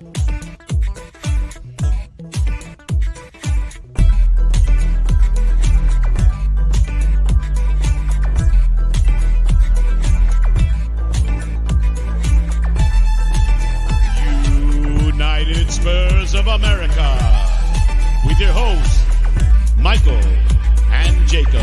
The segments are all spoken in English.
United Spurs of America, with your hosts, Michael and Jacob.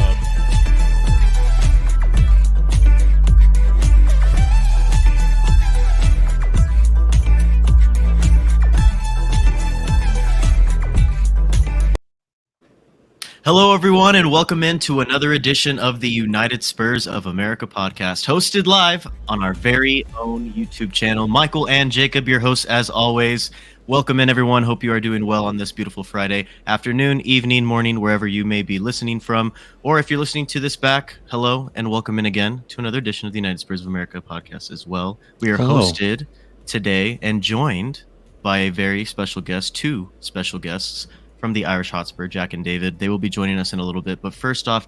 Hello, everyone, and welcome into another edition of the United Spurs of America podcast, hosted live on our very own YouTube channel. Michael and Jacob, your hosts, as always. Welcome in, everyone. Hope you are doing well on this beautiful Friday afternoon, evening, morning, wherever you may be listening from. Or if you're listening to this back, hello, and welcome in again to another edition of the United Spurs of America podcast as well. We are hosted today and joined by a very special guest, two special guests from the Irish Hotspur, Jack and David. They will be joining us in a little bit. But first off,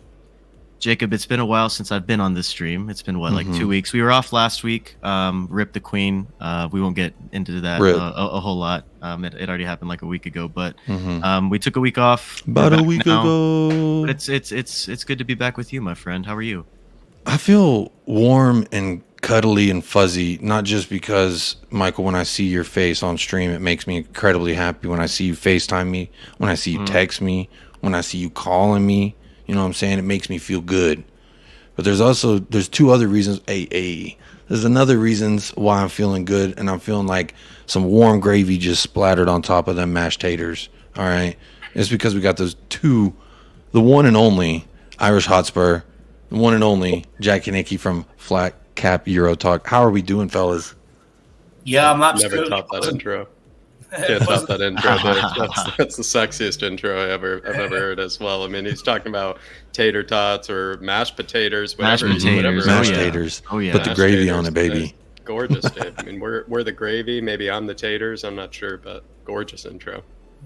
Jacob, it's been a while since I've been on this stream. It's been, like 2 weeks? We were off last week. Rip the Queen. We won't get into that a whole lot. It already happened like a week ago. But we took a week off. About a week ago. But it's good to be back with you, my friend. How are you? I feel warm and cuddly and fuzzy, not just because, Michael, when I see your face on stream, it makes me incredibly happy. When I see you FaceTime me, when I see you text me, when I see you calling me, you know what I'm saying? It makes me feel good. But there's two other reasons. There's another reasons why I'm feeling good, and I'm feeling like some warm gravy just splattered on top of them mashed taters. All right? It's because we got those two, the one and only Irish Hotspur, the one and only Jack and Nicky from Flatcap EuroTalk. How are we doing, fellas? Yeah, I'm absolutely. Never top that intro. Can't top that intro. That's the sexiest intro I've ever heard as well. I mean, he's talking about tater tots or mashed potatoes, whatever. Mashed taters. Oh yeah. Put the gravy on it, baby. Gorgeous, dude. I mean, we're the gravy. Maybe I'm the taters. I'm not sure, but gorgeous intro.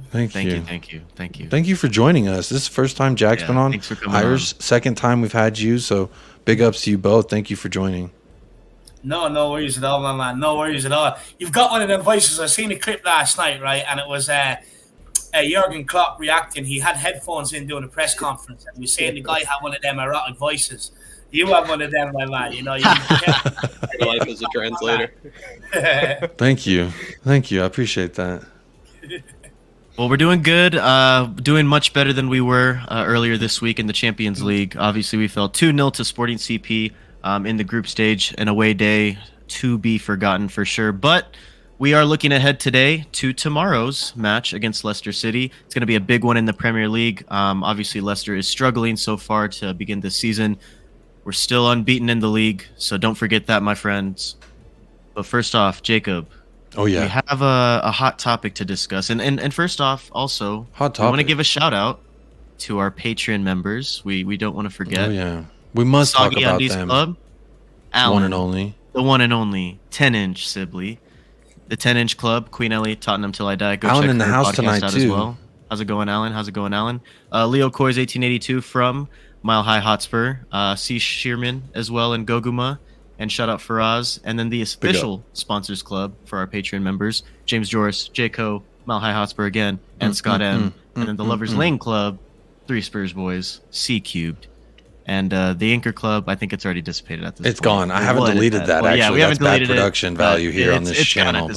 Thank you. Thank you for joining us. This is the first time Jack's been on. Thanks for coming Irish, second time we've had you, so big ups to you both. Thank you for joining. No worries at all, man. No worries at all. You've got one of them voices. I seen a clip last night, right? And it was Jurgen Klopp reacting. He had headphones in doing a press conference, and he was saying the guy had one of them erotic voices. You have one of them, my man. You know, your life as a translator. Thank you. I appreciate that. Well, we're doing good, doing much better than we were earlier this week in the Champions League. Obviously, we fell 2-0 to Sporting CP in the group stage, an away day to be forgotten for sure. But we are looking ahead today to tomorrow's match against Leicester City. It's going to be a big one in the Premier League. Obviously, Leicester is struggling so far to begin this season. We're still unbeaten in the league, so don't forget that, my friends. But first off, Jacob. Oh, yeah. We have a hot topic to discuss. And first off, also, hot topic. I want to give a shout out to our Patreon members. We don't want to forget. Oh, yeah. We must talk about Undies them. Club, Alan, one and only. The one and only 10-inch Sibley. The 10-inch Club, Queen Ellie, Tottenham Till I Die. Go Alan check in the her house podcast tonight, out too. as well. How's it going, Alan? Leo COYS 1882 from Mile High Hotspur. C. Shearman as well in Goguma. And shout out Faraz. And then the official sponsors club for our Patreon members, James Joris, J.Co., Mile High Hotspur again, and Scott M. And then the Lovers Lane Club, 3 Spurs boys, C Cubed. And the Anchor Club, I think it's already dissipated at this point. It's gone. I haven't deleted that, actually. Yeah, we haven't That's deleted bad production value here on this channel.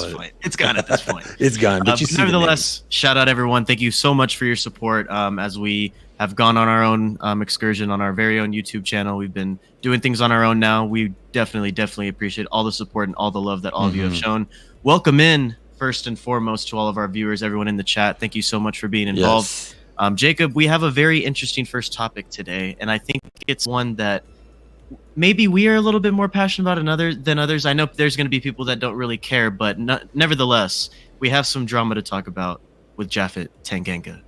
It's gone at this point. It's gone. But you see nevertheless, shout out everyone. Thank you so much for your support as we have gone on our own excursion on our very own YouTube channel. We've been doing things on our own now. We definitely appreciate all the support and all the love that all of you have shown. Welcome in, first and foremost, to all of our viewers, everyone in the chat. Thank you so much for being involved. Yes. Jacob, we have a very interesting first topic today, and I think it's one that maybe we are a little bit more passionate about than others. I know there's going to be people that don't really care, but nevertheless, we have some drama to talk about with Japhet Tanganga.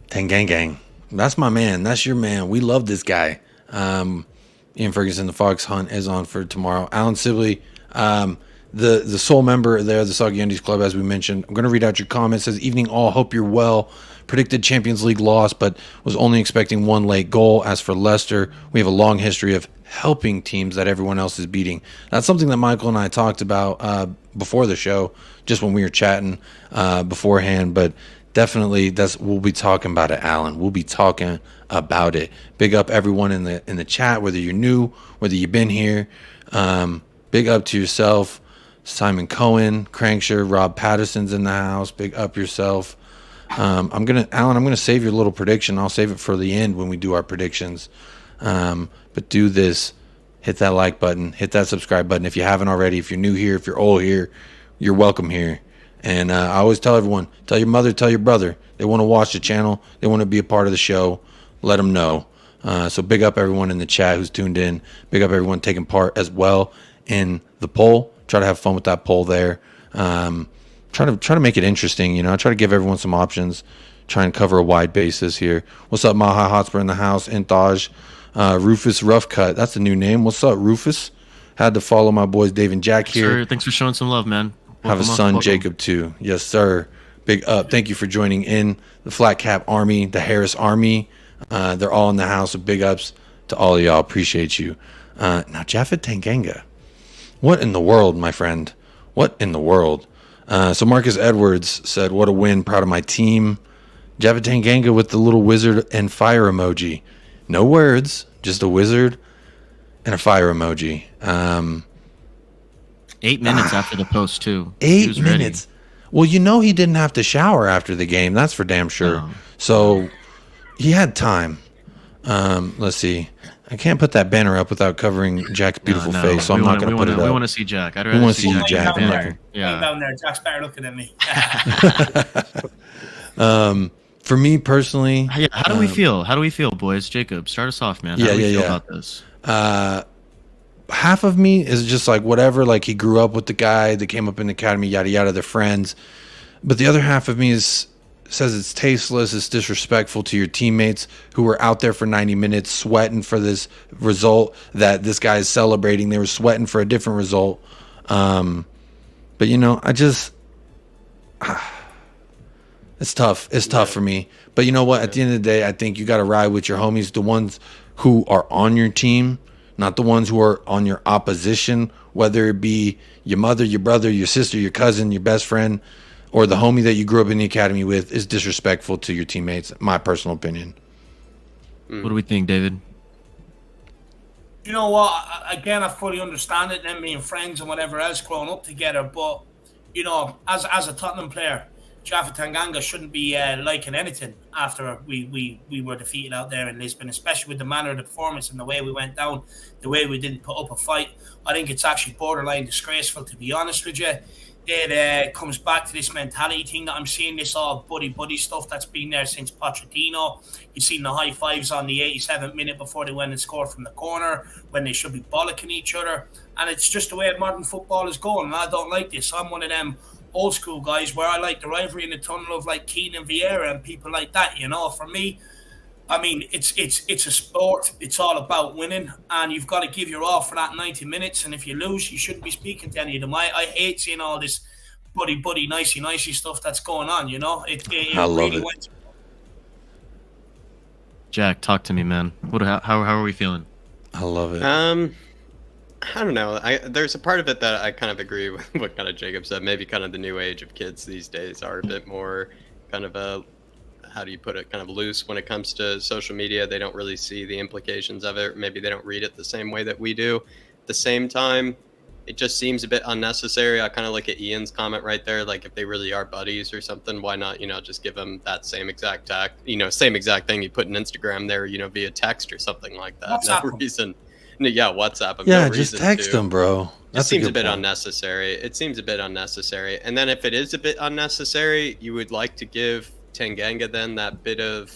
Tanganga. That's my man. That's your man. We love this guy. Ian Ferguson, the Fox Hunt is on for tomorrow. Alan Sibley, the sole member there, the Soggy Undies Club, as we mentioned. I'm going to read out your comments. It says, evening all, hope you're well. Predicted Champions League loss, but was only expecting one late goal. As for Leicester, we have a long history of helping teams that everyone else is beating. That's something that Michael and I talked about before the show, just when we were chatting beforehand. But definitely, we'll be talking about it, Alan. We'll be talking about it. Big up everyone in the chat, whether you're new, whether you've been here. Big up to yourself, Simon Cohen, Crankshire, Rob Patterson's in the house. Big up yourself. Alan, I'm gonna save your little prediction. I'll save it for the end when we do our predictions. But do this. Hit that like button. Hit that subscribe button if you haven't already. If you're new here, if you're old here, you're welcome here. And I always tell everyone, tell your mother, tell your brother. They want to watch the channel. They want to be a part of the show. Let them know. So big up everyone in the chat who's tuned in. Big up everyone taking part as well in the poll. Try to have fun with that poll there. Try to make it interesting. Try to give everyone some options. Try and cover a wide basis here. What's up, Maha Hotspur in the house? Intaj. Rufus Roughcut. That's a new name. What's up, Rufus? Had to follow my boys Dave and Jack here. Sir, thanks for showing some love, man. Have a son, Jacob, too. Yes, sir. Big up. Thank you for joining in the Flatcap Army, the Harris Army. They're all in the house. So big ups to all of y'all. Appreciate you. Now, Japhet Tanganga. What in the world, my friend? What in the world? So Marcus Edwards said, what a win. Proud of my team. Japhet Tanganga with the little wizard and fire emoji. No words, just a wizard and a fire emoji. 8 minutes after the post, too. 8 minutes. Ready. Well, he didn't have to shower after the game. That's for damn sure. No. So he had time. Let's see. I can't put that banner up without covering Jack's beautiful face, so I'm not going to put it up. We want to see Jack. We want to see you, Jack. Down there. Jack's better looking than me. For me personally, how do we feel? How do we feel, boys? Jacob, start us off, man. How do we feel about this? Half of me is just like whatever. Like he grew up with the guy, they came up in the academy, yada yada. They're friends. But the other half of me says it's tasteless, it's disrespectful to your teammates who were out there for 90 minutes sweating for this result that this guy is celebrating. They were sweating for a different result. But I just. It's tough. It's tough for me. But you know what? At the end of the day, I think you got to ride with your homies, the ones who are on your team, not the ones who are on your opposition, whether it be your mother, your brother, your sister, your cousin, your best friend, or the homie that you grew up in the academy with is disrespectful to your teammates, my personal opinion. What do we think, David? You know what? Again, I fully understand it, them being friends and whatever else, growing up together. But, as a Tottenham player, Japhet Tanganga shouldn't be liking anything after we were defeated out there in Lisbon, especially with the manner of the performance and the way we went down, the way we didn't put up a fight. I think it's actually borderline disgraceful, to be honest with you. It comes back to this mentality thing that I'm seeing, this all buddy stuff that's been there since Pochettino. You've seen the high fives on the 87th minute before they went and scored from the corner when they should be bollocking each other. And it's just the way modern football is going, and I don't like this. I'm one of them old school guys where I like the rivalry in the tunnel of like Kane and Vieira and people like that. For me, I mean, it's a sport. It's all about winning, and you've got to give your all for that 90 minutes. And if you lose, you shouldn't be speaking to any of them. I hate seeing all this buddy, nicey stuff that's going on. I love it. Jack, talk to me, man. How are we feeling? I love it. I don't know. There's a part of it that I kind of agree with what kind of Jacob said. Maybe kind of the new age of kids these days are a bit more kind of how do you put it, kind of loose when it comes to social media. They don't really see the implications of it. Maybe they don't read it the same way that we do. At the same time, it just seems a bit unnecessary. I kind of look at Ian's comment right there. Like if they really are buddies or something, why not, just give them that same exact same exact thing you put in Instagram there, via text or something like that. No reason. Yeah, WhatsApp. Yeah, just text them, bro. It seems a bit unnecessary. It seems a bit unnecessary. And then if it is a bit unnecessary, you would like to give Tanganga then that bit of,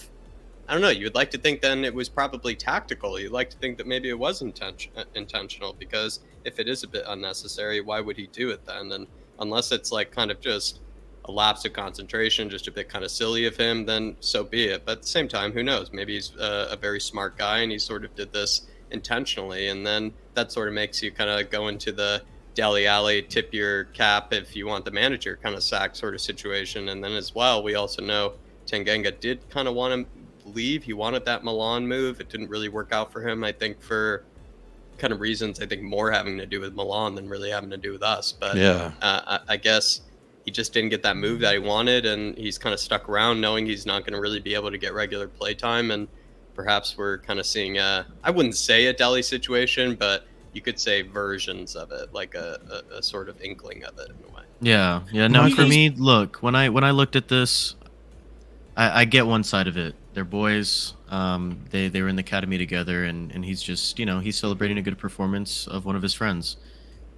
I don't know, you would like to think then it was probably tactical. You'd like to think that maybe it was intentional, because if it is a bit unnecessary, why would he do it then? And unless it's like kind of just a lapse of concentration, just a bit kind of silly of him, then so be it. But at the same time, who knows? Maybe he's a very smart guy and he sort of did this intentionally, and then that sort of makes you kind of go into the Dele Alli tip your cap if you want the manager kind of sack sort of situation. And then as well, we also know Tanganga did kind of want to leave. He wanted that Milan move. It didn't really work out for him, I think, for kind of reasons, I think more having to do with Milan than really having to do with us. But Yeah. I guess he just didn't get that move that he wanted, and he's kind of stuck around knowing he's not going to really be able to get regular play time. And perhaps we're kind of seeing I wouldn't say a Delhi situation, but you could say versions of it, like a sort of inkling of it in a way. Yeah. No, for me, look, when I looked at this, I get one side of it. They're boys. They were in the academy together, and he's just, he's celebrating a good performance of one of his friends.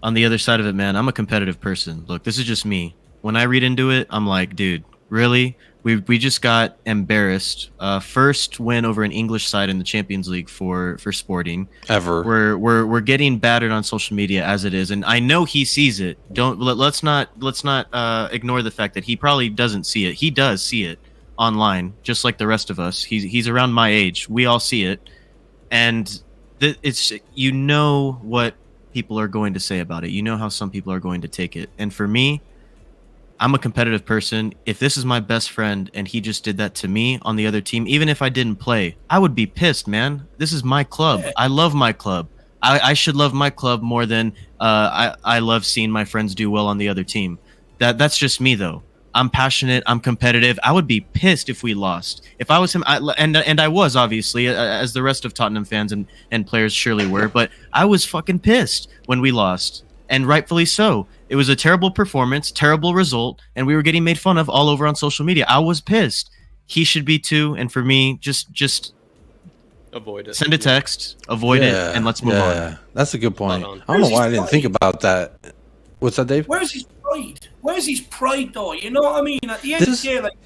On the other side of it, man, I'm a competitive person. Look, this is just me. When I read into it, I'm like, dude, really? We just got embarrassed. First win over an English side in the Champions League for Sporting. Ever. We're getting battered on social media as it is, and I know he sees it. Let's not ignore the fact that he probably doesn't see it. He does see it online, just like the rest of us. He's around my age. We all see it, and it's what people are going to say about it. You know how some people are going to take it, and for me, I'm a competitive person. If this is my best friend and he just did that to me on the other team, even if I didn't play, I would be pissed, man. This is my club. I love my club. I should love my club more than I love seeing my friends do well on the other team. That's just me, though. I'm passionate. I'm competitive. I would be pissed if we lost. If I was him, and I was, obviously, as the rest of Tottenham fans and players surely were, but I was fucking pissed when we lost, and rightfully so. It was a terrible performance, terrible result, and we were getting made fun of all over on social media. I was pissed. He should be too, and for me, just avoid it. Send a text, avoid it, and let's move on. That's a good point. I don't know why I didn't think about that. What's that, Dave? Where's his pride? Where's his pride, though? You know what I mean? At the end of the day, like,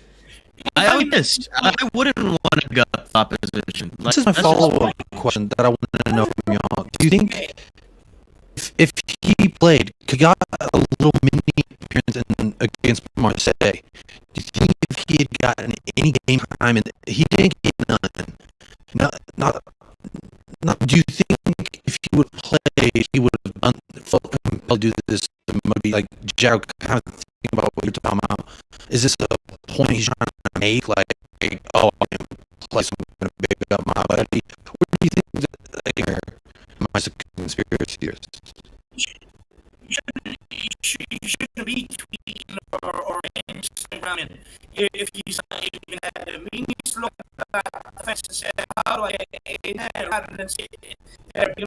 I'm pissed. I wouldn't want to gut opposition. This is my follow-up question that I want to know from y'all. Do you think if he played, he got a little mini appearance against Marseille, do you think if he had gotten any game time and he didn't get none, not do you think if he would play, he would have done compelled to do this? Maybe like Jared, kind of thinking about what you're talking about. Is this a point he's trying to make? Like, oh, I can play, so I'm going to pick up my buddy. What do you think? My conspiracy theories. You shouldn't be tweeting or Instagramming if he's not even had it. He needs to look at that defense and say, how do I get in there rather than say,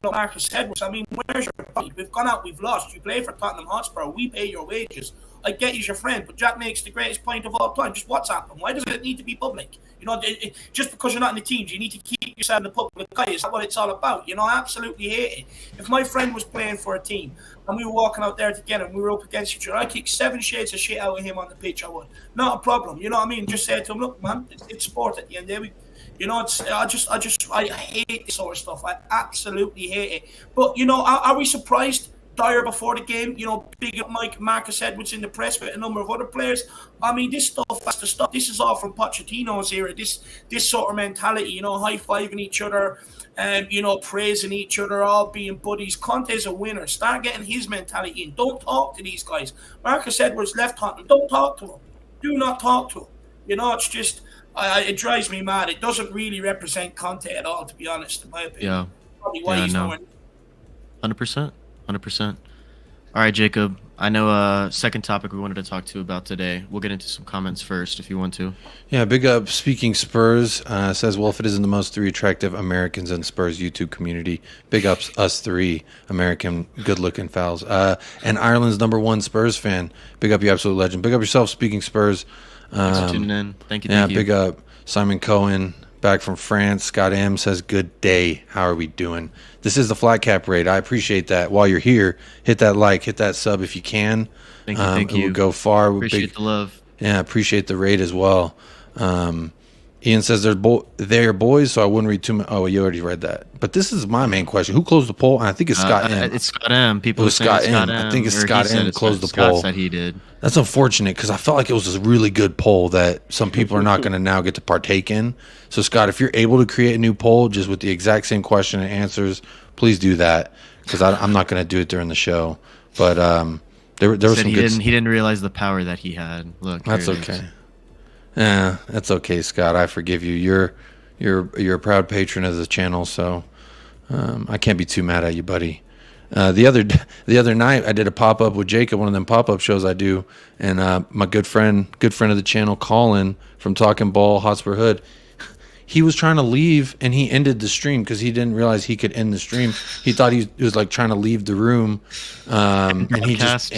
Marcus Edwards. I mean, where's your fight? We've gone out, we've lost. You play for Tottenham Hotspur. We pay your wages. I get he's your friend, but Jack makes the greatest point of all time. Just WhatsApp him. Why does it need to be public? Just because you're not in the teams, you need to keep yourself in the public eye. Is that what it's all about? I absolutely hate it. If my friend was playing for a team and we were walking out there together and we were up against each other, I'd kick 7 shades of shit out of him on the pitch. I would. Not a problem. You know what I mean? Just say to him, look, man, it's sport at the end of the day. I hate this sort of stuff. I absolutely hate it. But, are we surprised? Dyer before the game, big up Marcus Edwards in the press with a number of other players. I mean, this stuff has to stop. This is all from Pochettino's era. This sort of mentality, high-fiving each other, praising each other, all being buddies. Conte's a winner. Start getting his mentality in. Don't talk to these guys. Marcus Edwards left Tottenham. Don't talk to him. Do not talk to him. It's just, it drives me mad. It doesn't really represent Conte at all, to be honest, in my opinion. Yeah. Probably why he's nowhere. 100%. 100%. All right, Jacob. I know second topic we wanted to talk to about today. We'll get into some comments first if you want to. Yeah, big up. Speaking Spurs, says Wolford isn't the most 3 attractive Americans in Spurs YouTube community. Big ups, us 3 American good-looking fouls. And Ireland's #1 Spurs fan. Big up, you absolute legend. Big up yourself, Speaking Spurs. Thanks for tuning in. Thank you. Yeah, big up. Simon Cohen, back from France. Scott M says, good day. How are we doing? This is the Flatcap raid. I appreciate that. While you're here, hit that like, hit that sub if you can. Thank you. It would go far. Appreciate the love. Yeah, appreciate the raid as well. Ian says they're boys, so I wouldn't read too much. Oh, you already read that. But this is my main question. Who closed the poll? And I think it's Scott M. It's Scott M. People it was Scott M. I think it's Scott M. closed the poll. Scott said he did. That's unfortunate because I felt like it was a really good poll that some people are not going to now get to partake in. So, Scott, if you're able to create a new poll just with the exact same question and answers, please do that because I'm not going to do it during the show. But there was some good. He didn't realize the power that he had. Look, that's okay. Yeah, that's okay, Scott. I forgive you. You're a proud patron of the channel, so I can't be too mad at you, buddy. The other night, I did a pop up with Jacob, one of them pop up shows I do, and my good friend of the channel, Colin from Talking Ball Hotspur Hood, he was trying to leave, and he ended the stream because he didn't realize he could end the stream. He thought he was like trying to leave the room, and he just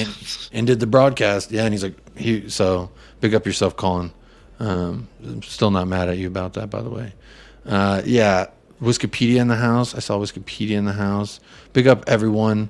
ended the broadcast. Yeah, and he's like, so big up yourself, Colin. I'm still not mad at you about that, by the way. Yeah, Wikipedia in the house. I saw Wikipedia in the house. Big up everyone.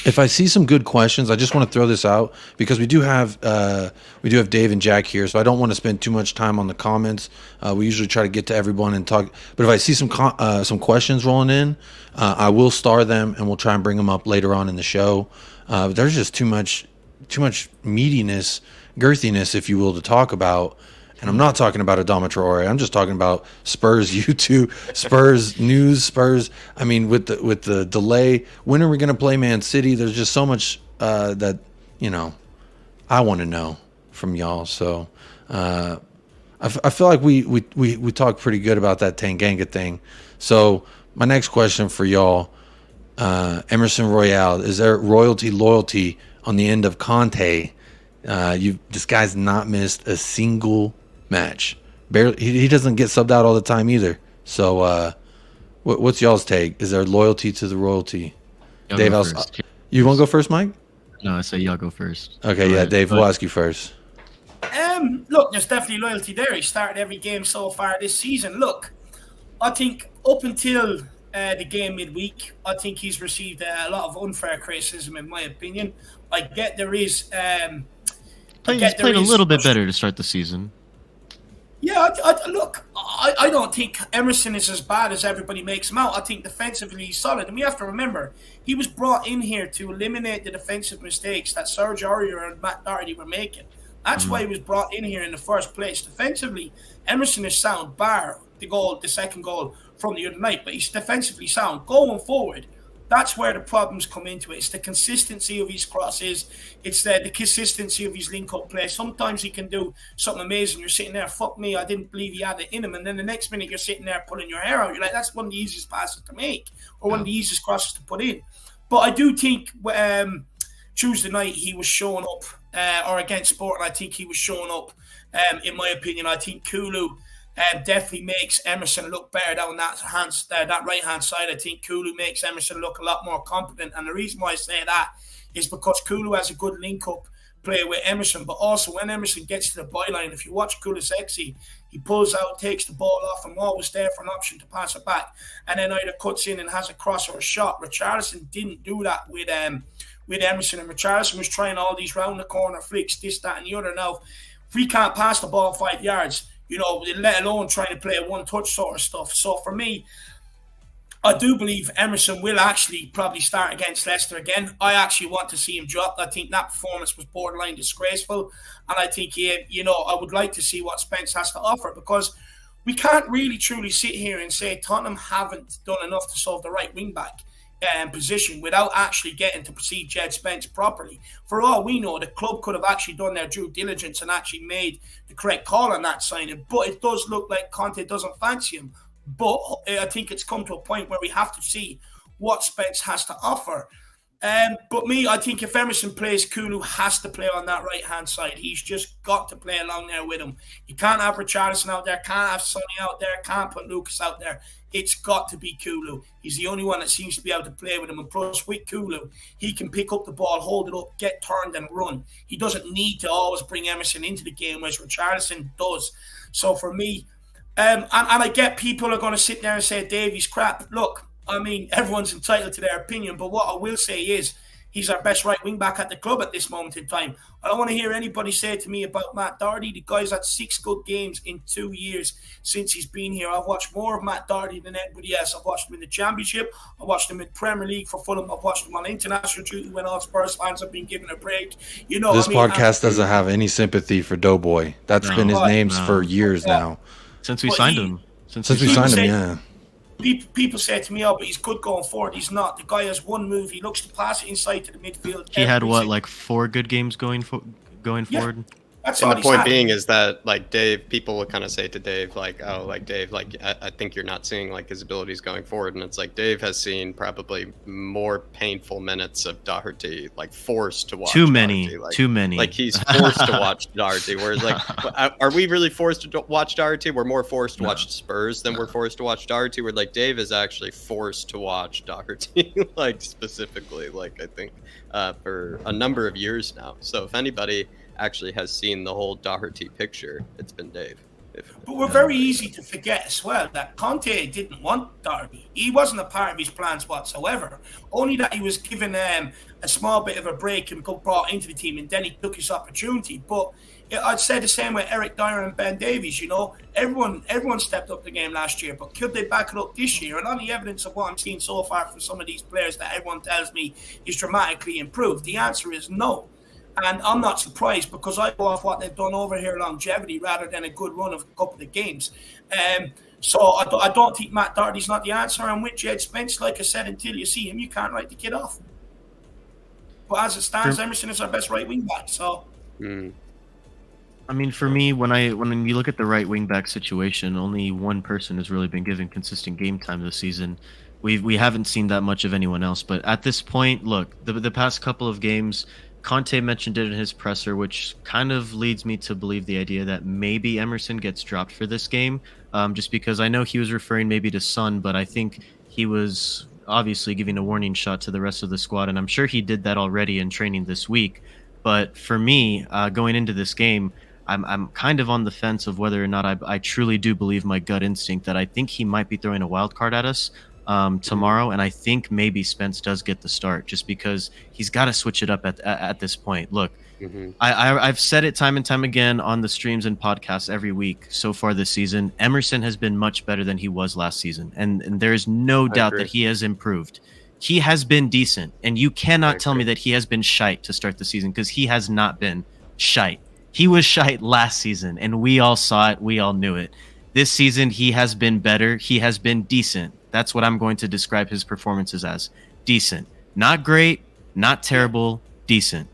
If I see some good questions, I just want to throw this out because we do have Dave and Jack here, so I don't want to spend too much time on the comments. We usually try to get to everyone and talk. But if I see some questions rolling in, I will star them and we'll try and bring them up later on in the show. There's just too much meatiness, girthiness, if you will, to talk about. And I'm not talking about Adama Traore. I'm just talking about Spurs YouTube, Spurs news, Spurs. I mean, with the delay, when are we going to play Man City? There's just so much that I want to know from y'all. So I feel like we talked pretty good about that Tanganga thing. So my next question for y'all, Emerson Royale, is there loyalty on the end of Conte? This guy's not missed a single match. Barely, he doesn't get subbed out all the time either. So, what's y'all's take? Is there loyalty to the royalty? Y'all Dave, you want to go first, Mike? No, I say y'all go first. Okay, yeah, Dave, we'll ask you first. Look, there's definitely loyalty there. He started every game so far this season. Look, I think up until the game midweek, I think he's received a lot of unfair criticism, in my opinion. I get there is. He's played a little bit better to start the season. Yeah, I don't think Emerson is as bad as everybody makes him out. I think defensively he's solid. And we have to remember, he was brought in here to eliminate the defensive mistakes that Serge Aurier and Matt Doherty were making. That's why he was brought in here in the first place. Defensively, Emerson is sound, bar the second goal from the other night, but he's defensively sound. Going forward, that's where the problems come into it. It's the consistency of his crosses. It's the consistency of his link-up play. Sometimes he can do something amazing. You're sitting there, fuck me, I didn't believe he had it in him. And then the next minute you're sitting there pulling your hair out. You're like, that's one of the easiest passes to make or one of the easiest crosses to put in. But I do think Tuesday night he was showing up, or against Sporting, I think he was showing up. In my opinion, I think Kulu definitely makes Emerson look better down that right-hand side. I think Kulu makes Emerson look a lot more competent. And the reason why I say that is because Kulu has a good link-up play with Emerson. But also, when Emerson gets to the byline, if you watch Kulusevski, he pulls out, takes the ball off, and always there for an option to pass it back. And then either cuts in and has a cross or a shot. Richarlison didn't do that with Emerson. And Richarlison was trying all these round-the-corner flicks, this, that, and the other. Now, if we can't pass the ball 5 yards, let alone trying to play a one-touch sort of stuff. So for me, I do believe Emerson will actually probably start against Leicester again. I actually want to see him drop. I think that performance was borderline disgraceful. And I think, I would like to see what Spence has to offer, because we can't really truly sit here and say Tottenham haven't done enough to solve the right wing-back position without actually getting to see Jed Spence properly. For all we know, the club could have actually done their due diligence and actually made the correct call on that signing. But it does look like Conte doesn't fancy him. But I think it's come to a point where we have to see what Spence has to offer. But I think if Emerson plays, Kulu has to play on that right-hand side. He's just got to play along there with him. You can't have Richarlison out there, can't have Sonny out there, can't put Lucas out there. It's got to be Kulu. He's the only one that seems to be able to play with him. And plus, with Kulu, he can pick up the ball, hold it up, get turned and run. He doesn't need to always bring Emerson into the game, whereas Richarlison does. So for me, and I get people are going to sit there and say, Davey's crap. Look, I mean, everyone's entitled to their opinion, but what I will say is he's our best right wing back at the club at this moment in time. I don't want to hear anybody say to me about Matt Doherty. The guy's had 6 good games in 2 years since he's been here. I've watched more of Matt Doherty than anybody else. I've watched him in the Championship. I watched him in Premier League for Fulham. I've watched him on international duty when all Spurs fans have been given a break. This podcast doesn't have any sympathy for Doughboy. That's been his name for years now. Since we signed him. Since we signed him, yeah. People say to me, but he's good going forward. He's not. The guy has one move. He looks to pass it inside to the midfield. He had, 4 good games going forward? That's And all the he's point had. being is that, like, Dave, people will kind of say to Dave, like, oh, like, Dave, like, I think you're not seeing, like, his abilities going forward. And it's like, Dave has seen probably more painful minutes of Doherty, like, forced to watch Too many. Doherty. Like, Too many. Like, he's forced to watch Doherty. Whereas, like, are we really forced to watch Doherty? We're more forced to watch Spurs than we're forced to watch Doherty. Where, like, Dave is actually forced to watch Doherty, like, specifically, like, I think, for a number of years now. So if anybody actually has seen the whole Doherty picture, it's been Dave. But we're very easy to forget as well that Conte didn't want Doherty. He wasn't a part of his plans whatsoever. Only that he was given a small bit of a break and got brought into the team, and then he took his opportunity. But I'd say the same with Eric Dyer and Ben Davies. You know, everyone stepped up the game last year, but could they back it up this year? And on the evidence of what I'm seeing so far from some of these players that everyone tells me is dramatically improved, the answer is no. And I'm not surprised because I go off what they've done over here, longevity, rather than a good run of a couple of games. So I don't think Matt Doherty's not the answer. I'm with Jed Spence. Like I said, until you see him, you can't write the kid off. But as it stands, Emerson is our best right wing back. So, I mean, for me, when you look at the right wing back situation, only one person has really been given consistent game time this season. We haven't seen that much of anyone else. But at this point, look, the past couple of games, Conte mentioned it in his presser, which kind of leads me to believe the idea that maybe Emerson gets dropped for this game, just because I know he was referring maybe to Son, but I think he was obviously giving a warning shot to the rest of the squad, and I'm sure he did that already in training this week. But for me, going into this game, I'm kind of on the fence of whether or not I truly do believe my gut instinct that I think he might be throwing a wild card at us tomorrow, and I think maybe Spence does get the start just because he's got to switch it up at this point. Look, I've said it time and time again on the streams and podcasts every week so far this season. Emerson has been much better than he was last season, and there is no doubt that he has improved. He has been decent, and you cannot tell me that he has been shite to start the season, because he has not been shite. He was shite last season, and we all saw it. We all knew it. This season, he has been better. He has been decent. That's what I'm going to describe his performances as. Decent. Not great, not terrible, decent.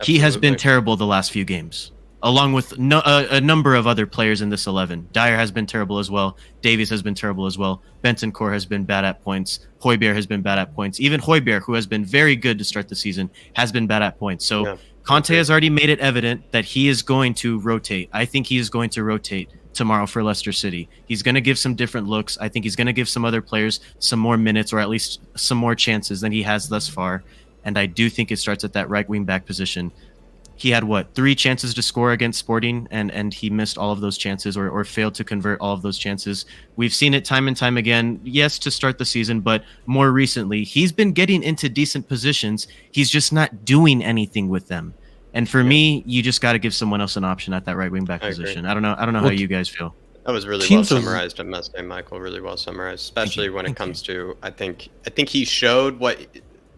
He has been terrible the last few games, along with a number of other players in this 11. Dyer has been terrible as well. Davies has been terrible as well. Bentancur has been bad at points. Højbjerg has been bad at points. Even Højbjerg, who has been very good to start the season, has been bad at points. So Conte has already made it evident that he is going to rotate. I think he is going to rotate tomorrow for Leicester City. He's going to give some different looks. I think he's going to give some other players some more minutes, or at least some more chances than he has thus far. And I do think it starts at that right wing back position. He had 3 chances to score against Sporting, and he missed all of those chances, or failed to convert all of those chances. We've seen it time and time again, yes, to start the season, but more recently, he's been getting into decent positions. He's just not doing anything with them. And for me, you just got to give someone else an option at that right wing back position. I don't know how you guys feel. That was really well summarized, I must say, Michael. Really well summarized, especially when it comes to, I think he showed what,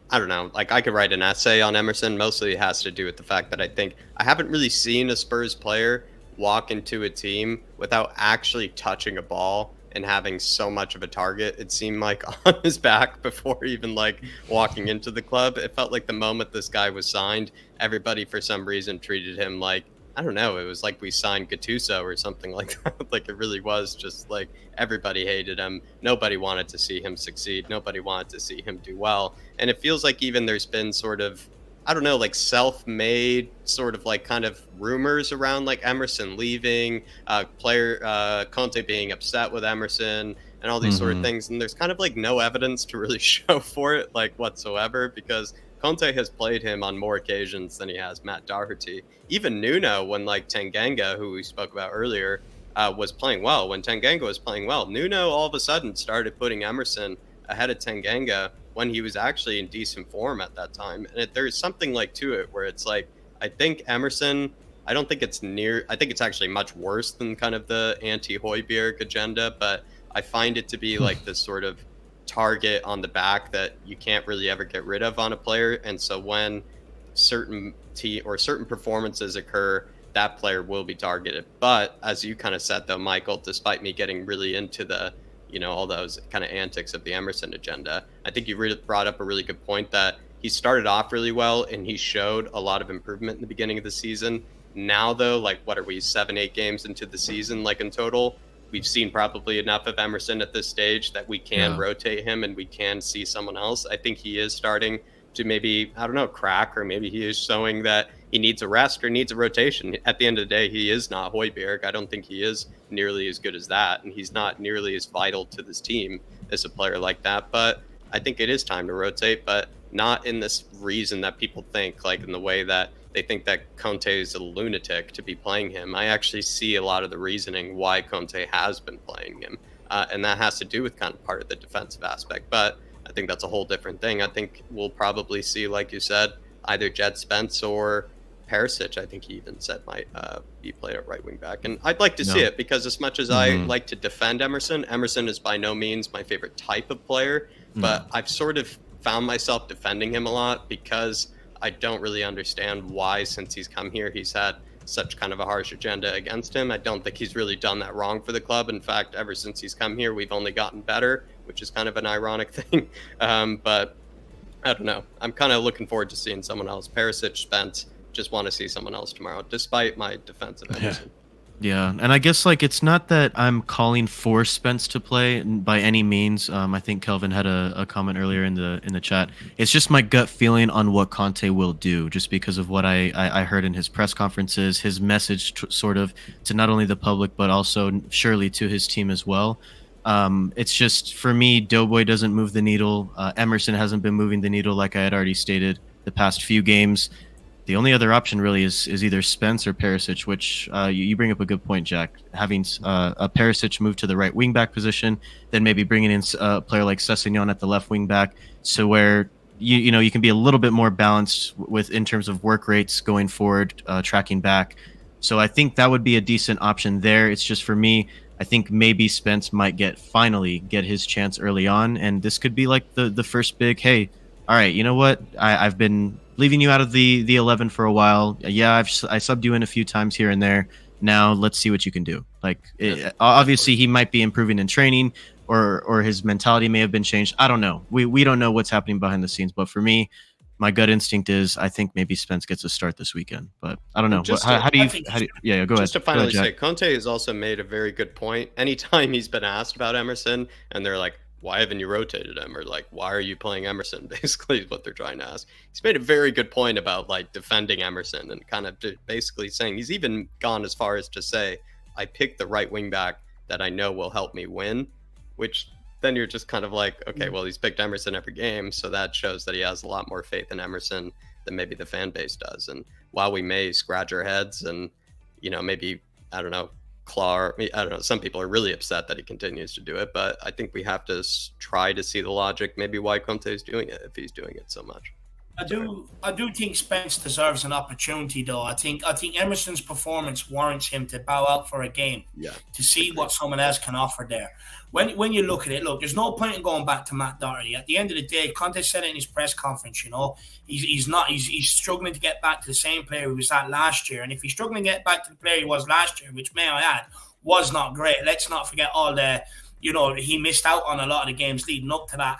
I don't know, like I could write an essay on Emerson. Mostly it has to do with the fact that I haven't really seen a Spurs player walk into a team without actually touching a ball and having so much of a target, it seemed like, on his back before even like walking into the club. It felt like the moment this guy was signed, everybody for some reason treated him like, I don't know, it was like we signed Gattuso or something like that. Like it really was just like everybody hated him. Nobody wanted to see him succeed. Nobody wanted to see him do well. And it feels like even there's been sort of, I don't know, like self-made sort of like kind of rumors around like Emerson leaving, Conte being upset with Emerson and all these sort of things. And there's kind of like no evidence to really show for it like whatsoever, because Conte has played him on more occasions than he has Matt Doherty. Even Nuno, when like Tanganga, who we spoke about earlier, was playing well. When Tanganga was playing well, Nuno all of a sudden started putting Emerson ahead of Tanganga when he was actually in decent form at that time. And there's something like to it where it's like, I think Emerson, I think it's actually much worse than kind of the anti-Højbjerg agenda, but I find it to be like this sort of target on the back that you can't really ever get rid of on a player. And so when certain performances occur, that player will be targeted. But as you kind of said though, Michael, despite me getting really into the, all those kind of antics of the Emerson agenda, I think you really brought up a really good point that he started off really well and he showed a lot of improvement in the beginning of the season. now, though, like, what are we, 7-8 games into the season, like, in total? We've seen probably enough of Emerson at this stage that we can rotate him and we can see someone else. I think he is starting to maybe, I don't know, crack, or maybe he is showing that he needs a rest or needs a rotation. At the end of the day, he is not Højbjerg. I don't think he is nearly as good as that, and he's not nearly as vital to this team as a player like that. But I think it is time to rotate, but not in this reason that people think, like in the way that they think that Conte is a lunatic to be playing him. I actually see a lot of the reasoning why Conte has been playing him, and that has to do with kind of part of the defensive aspect. But I think that's a whole different thing. I think we'll probably see, like you said, either Jed Spence or Perisic. I think he even said might be played at right wing back. And I'd like to see it, because as much as I like to defend Emerson, Emerson is by no means my favorite type of player, but I've sort of found myself defending him a lot because I don't really understand why, since he's come here, he's had such kind of a harsh agenda against him. I don't think he's really done that wrong for the club. In fact, ever since he's come here, we've only gotten better, which is kind of an ironic thing. But I don't know. I'm kind of looking forward to seeing someone else. Perisic, Spence, just want to see someone else tomorrow, despite my defense of Emerson. Yeah, and I guess like it's not that I'm calling for Spence to play by any means. I think Kelvin had a comment earlier in the chat. It's just my gut feeling on what Conte will do, just because of what I heard in his press conferences, his message sort of to not only the public but also surely to his team as well. It's just, for me, Doughboy doesn't move the needle. Emerson hasn't been moving the needle, like I had already stated the past few games. The only other option really is either Spence or Perisic, which you bring up a good point, Jack. Having a Perisic move to the right wing back position, then maybe bringing in a player like Sessegnon at the left wing back, so where you know you can be a little bit more balanced with in terms of work rates going forward, tracking back. So I think that would be a decent option there. It's just, for me, I think maybe Spence might finally get his chance early on, and this could be like the first big, hey, all right, you know what? I've been leaving you out of the 11 for a while. Yeah, I subbed you in a few times here and there. Now let's see what you can do. Like, obviously he might be improving in training, or his mentality may have been changed. I don't know. We don't know what's happening behind the scenes. But for me, my gut instinct is I think maybe Spence gets a start this weekend. But I don't know. How do you? Yeah, go ahead. Just to finally say, Conte has also made a very good point. Anytime he's been asked about Emerson, and they're like, why haven't you rotated him? Or like, why are you playing Emerson? Basically is what they're trying to ask. He's made a very good point about like defending Emerson, and kind of basically saying, he's even gone as far as to say, I picked the right wing back that I know will help me win, which then you're just kind of like, okay, well, he's picked Emerson every game. So that shows that he has a lot more faith in Emerson than maybe the fan base does. And while we may scratch our heads and, you know, maybe, I don't know, some people are really upset that he continues to do it, but I think we have to try to see the logic, maybe why Conte is doing it, if he's doing it so much. I do think Spence deserves an opportunity, though. I think Emerson's performance warrants him to bow out for a game, to see what someone else can offer there. When you look at it, look, there's no point in going back to Matt Doherty. At the end of the day, Conte said it in his press conference, you know, he's struggling to get back to the same player he was at last year. And if he's struggling to get back to the player he was last year, which, may I add, was not great. Let's not forget all the, you know, he missed out on a lot of the games leading up to that,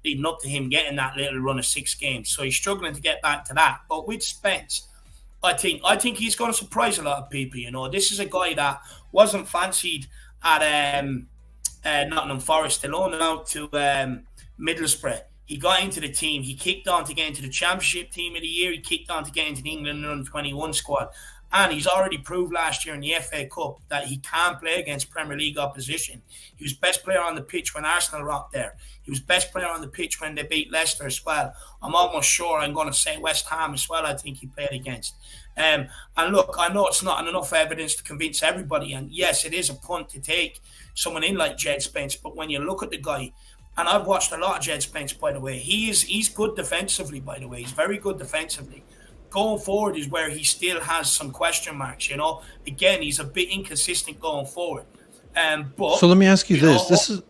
leading up to him getting that little run of 6 games. So he's struggling to get back to that. But with Spence, I think he's going to surprise a lot of people. You know, this is a guy that wasn't fancied at Nottingham Forest, alone out to Middlesbrough. He got into the team. He kicked on to get into the Championship Team of the Year. He kicked on to get into the England under-21 squad. And he's already proved last year in the FA Cup that he can play against Premier League opposition. He was best player on the pitch when Arsenal rocked there. He was best player on the pitch when they beat Leicester as well. I'm almost sure I'm going to say West Ham as well, I think he played against. And look, I know it's not enough evidence to convince everybody. And yes, it is a punt to take someone in like Jed Spence. But when you look at the guy, and I've watched a lot of Jed Spence, by the way, he's good defensively, by the way. He's very good defensively. Going forward is where he still has some question marks, you know. Again, he's a bit inconsistent going forward. But so let me ask you this. This is,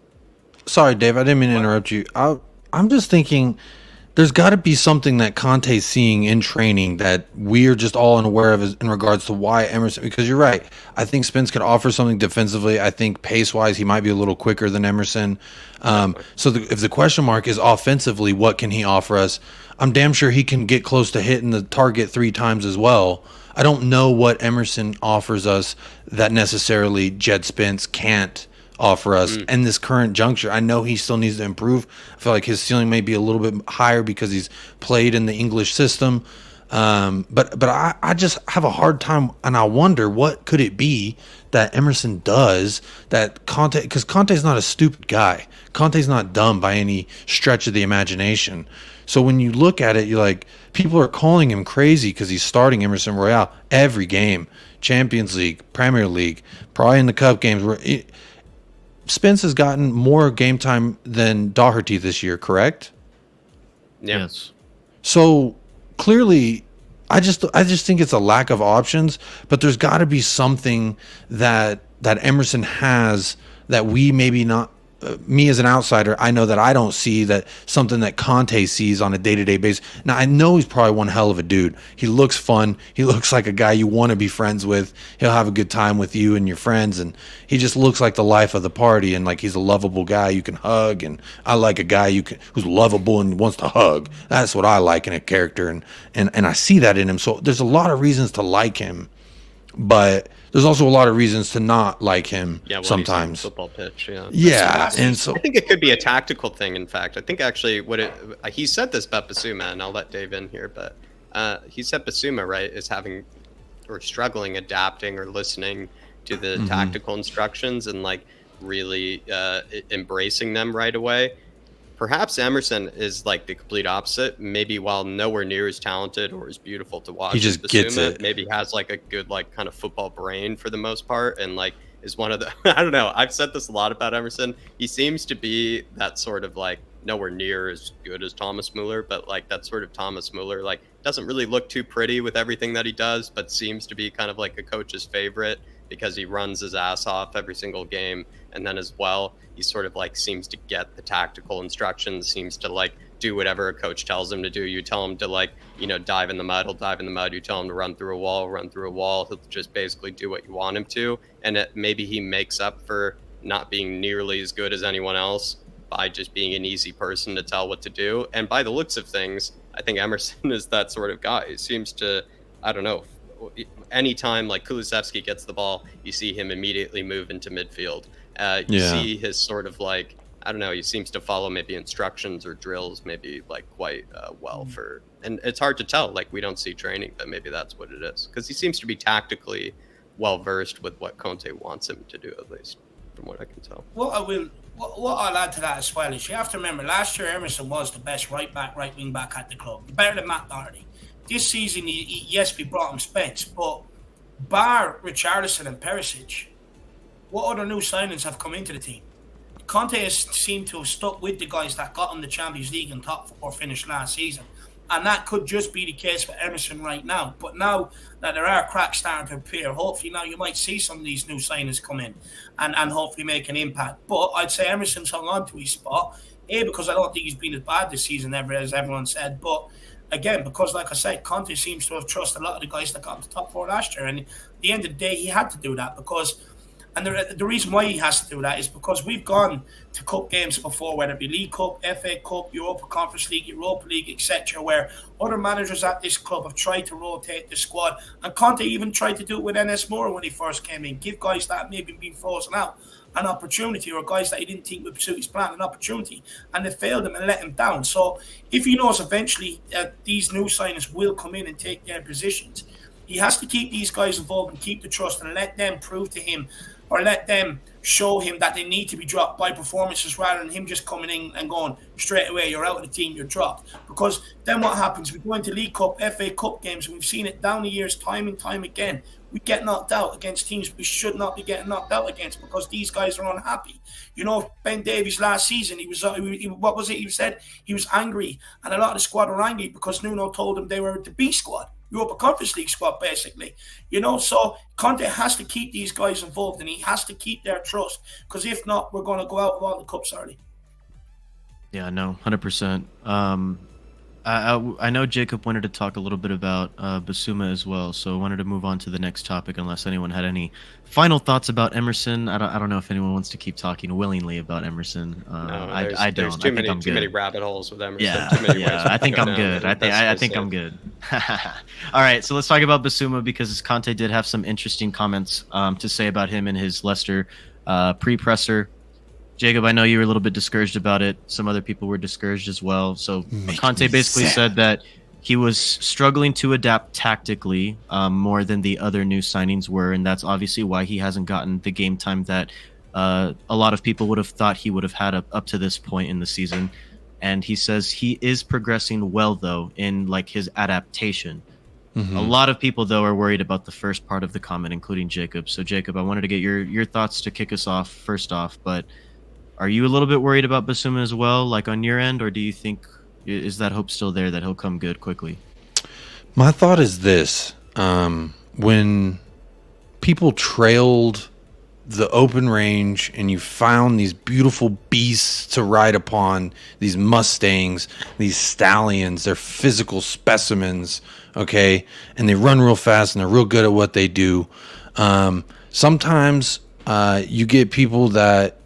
sorry, Dave, I didn't mean to interrupt you. I'm just thinking there's got to be something that Conte's seeing in training that we're just all unaware of in regards to why Emerson, because you're right. I think Spence could offer something defensively. I think pace-wise, he might be a little quicker than Emerson. So if the question mark is offensively, what can he offer us? I'm damn sure he can get close to hitting the target 3 times as well. I don't know what Emerson offers us that necessarily Jed Spence can't offer us in this current juncture. I know he still needs to improve. I feel like his ceiling may be a little bit higher because he's played in the English system. But I just have a hard time, and I wonder what could it be that Emerson does that Conte, because Conte's not a stupid guy. Conte's not dumb by any stretch of the imagination. So when you look at it, you're like, people are calling him crazy because he's starting Emerson Royale every game, Champions League, Premier League, probably in the cup games. Spence has gotten more game time than Doherty this year, correct? Yeah. Yes. So clearly, I just think it's a lack of options. But there's got to be something that Emerson has that we maybe not. Me as an outsider, I know that I don't see that something that Conte sees on a day-to-day basis. Now, I know he's probably one hell of a dude. He looks fun. He looks like a guy you want to be friends with. He'll have a good time with you and your friends, and he just looks like the life of the party, and like he's a lovable guy you can hug, and I like a guy who's lovable and wants to hug. That's what I like in a character, and I see that in him. So there's a lot of reasons to like him, but there's also a lot of reasons to not like him sometimes. Football pitch, yeah, and so I think it could be a tactical thing. In fact, I think actually he said this about Basuma, and I'll let Dave in here, but he said Basuma, right, is having or struggling adapting or listening to the tactical instructions and like really embracing them right away. Perhaps Emerson is like the complete opposite. Maybe while nowhere near as talented or as beautiful to watch, he just as Basuma, gets it. Maybe has like a good like kind of football brain for the most part, and like is one of the I don't know. I've said this a lot about Emerson. He seems to be that sort of like nowhere near as good as Thomas Muller, but like that sort of Thomas Muller like doesn't really look too pretty with everything that he does, but seems to be kind of like a coach's favorite because he runs his ass off every single game. And then as well, he sort of like seems to get the tactical instructions, seems to like do whatever a coach tells him to do. You tell him to like, dive in the mud, he'll dive in the mud. You tell him to run through a wall. He'll just basically do what you want him to. And maybe he makes up for not being nearly as good as anyone else by just being an easy person to tell what to do. And by the looks of things, I think Emerson is that sort of guy. He seems to, I don't know, anytime like Kulusevski gets the ball, you see him immediately move into midfield. You see his sort of like, I don't know, he seems to follow maybe instructions or drills maybe like quite well for, and it's hard to tell, like we don't see training, but maybe that's what it is. Because he seems to be tactically well versed with what Conte wants him to do, at least from what I can tell. What I'll add to that as well is you have to remember last year Emerson was the best right wing back at the club, better than Matt Doherty. This season, yes, we brought him Spence, but bar Richarlison and Perisic, what other new signings have come into the team? Conte has seemed to have stuck with the guys that got him the Champions League and top four finish last season. And that could just be the case for Emerson right now. But now that there are cracks starting to appear, hopefully now you might see some of these new signings come in and hopefully make an impact. But I'd say Emerson's hung on to his spot, because I don't think he's been as bad this season ever, as everyone said. But again, because like I said, Conte seems to have trusted a lot of the guys that got into the top four last year. And at the end of the day, he had to do that because... And the reason why he has to do that is because we've gone to cup games before, whether it be League Cup, FA Cup, Europa Conference League, Europa League, etc., where other managers at this club have tried to rotate the squad. And Conte even tried to do it with NS Moore when he first came in, give guys that maybe been frozen out an opportunity, or guys that he didn't think would suit his plan an opportunity, and they failed him and let him down. So if he knows eventually these new signings will come in and take their positions, he has to keep these guys involved and keep the trust and let them prove to him, or let them show him that they need to be dropped by performances rather than him just coming in and going straight away, you're out of the team, you're dropped. Because then what happens? We go into League Cup, FA Cup games, and we've seen it down the years time and time again. We get knocked out against teams we should not be getting knocked out against because these guys are unhappy. Ben Davies last season, he what was it? He said he was angry, and a lot of the squad were angry because Nuno told them they were the B squad. Europa Conference League squad, basically. So Conte has to keep these guys involved and he has to keep their trust, because if not, we're going to go out of all the cups early. Yeah, no, 100%. I know Jacob wanted to talk a little bit about Basuma as well, so I wanted to move on to the next topic unless anyone had any final thoughts about Emerson. I don't know if anyone wants to keep talking willingly about Emerson. I don't. There's too many rabbit holes with Emerson. Yeah, I think I'm good. I think I'm good. All right, so let's talk about Basuma because Conte did have some interesting comments to say about him in his Leicester pre-presser. Jacob, I know you were a little bit discouraged about it. Some other people were discouraged as well. So Conte basically said that he was struggling to adapt tactically more than the other new signings were, and that's obviously why he hasn't gotten the game time that a lot of people would have thought he would have had up to this point in the season. And he says he is progressing well, though, in like his adaptation. A lot of people, though, are worried about the first part of the comment, including Jacob. So, Jacob, I wanted to get your thoughts to kick us off first off, but are you a little bit worried about Basuma as well, like on your end, or do you think is that hope still there that he'll come good quickly? My thought is this: when people trailed the open range and you found these beautiful beasts to ride upon, these Mustangs, these stallions, they're physical specimens, okay, and they run real fast and they're real good at what they do. Sometimes you get people that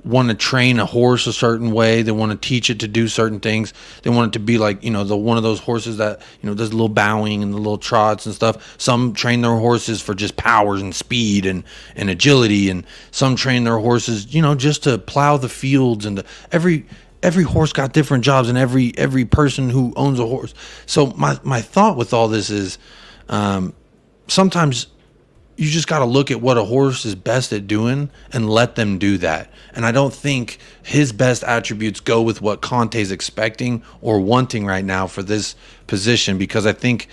want to train a horse a certain way. They want to teach it to do certain things. They want it to be like, the one of those horses that, does a little bowing and the little trots and stuff. Some train their horses for just power and speed and agility. And some train their horses, just to plow the fields. And every horse got different jobs, and every person who owns a horse. So my thought with all this is sometimes you just got to look at what a horse is best at doing and let them do that. And I don't think his best attributes go with what Conte's expecting or wanting right now for this position, because I think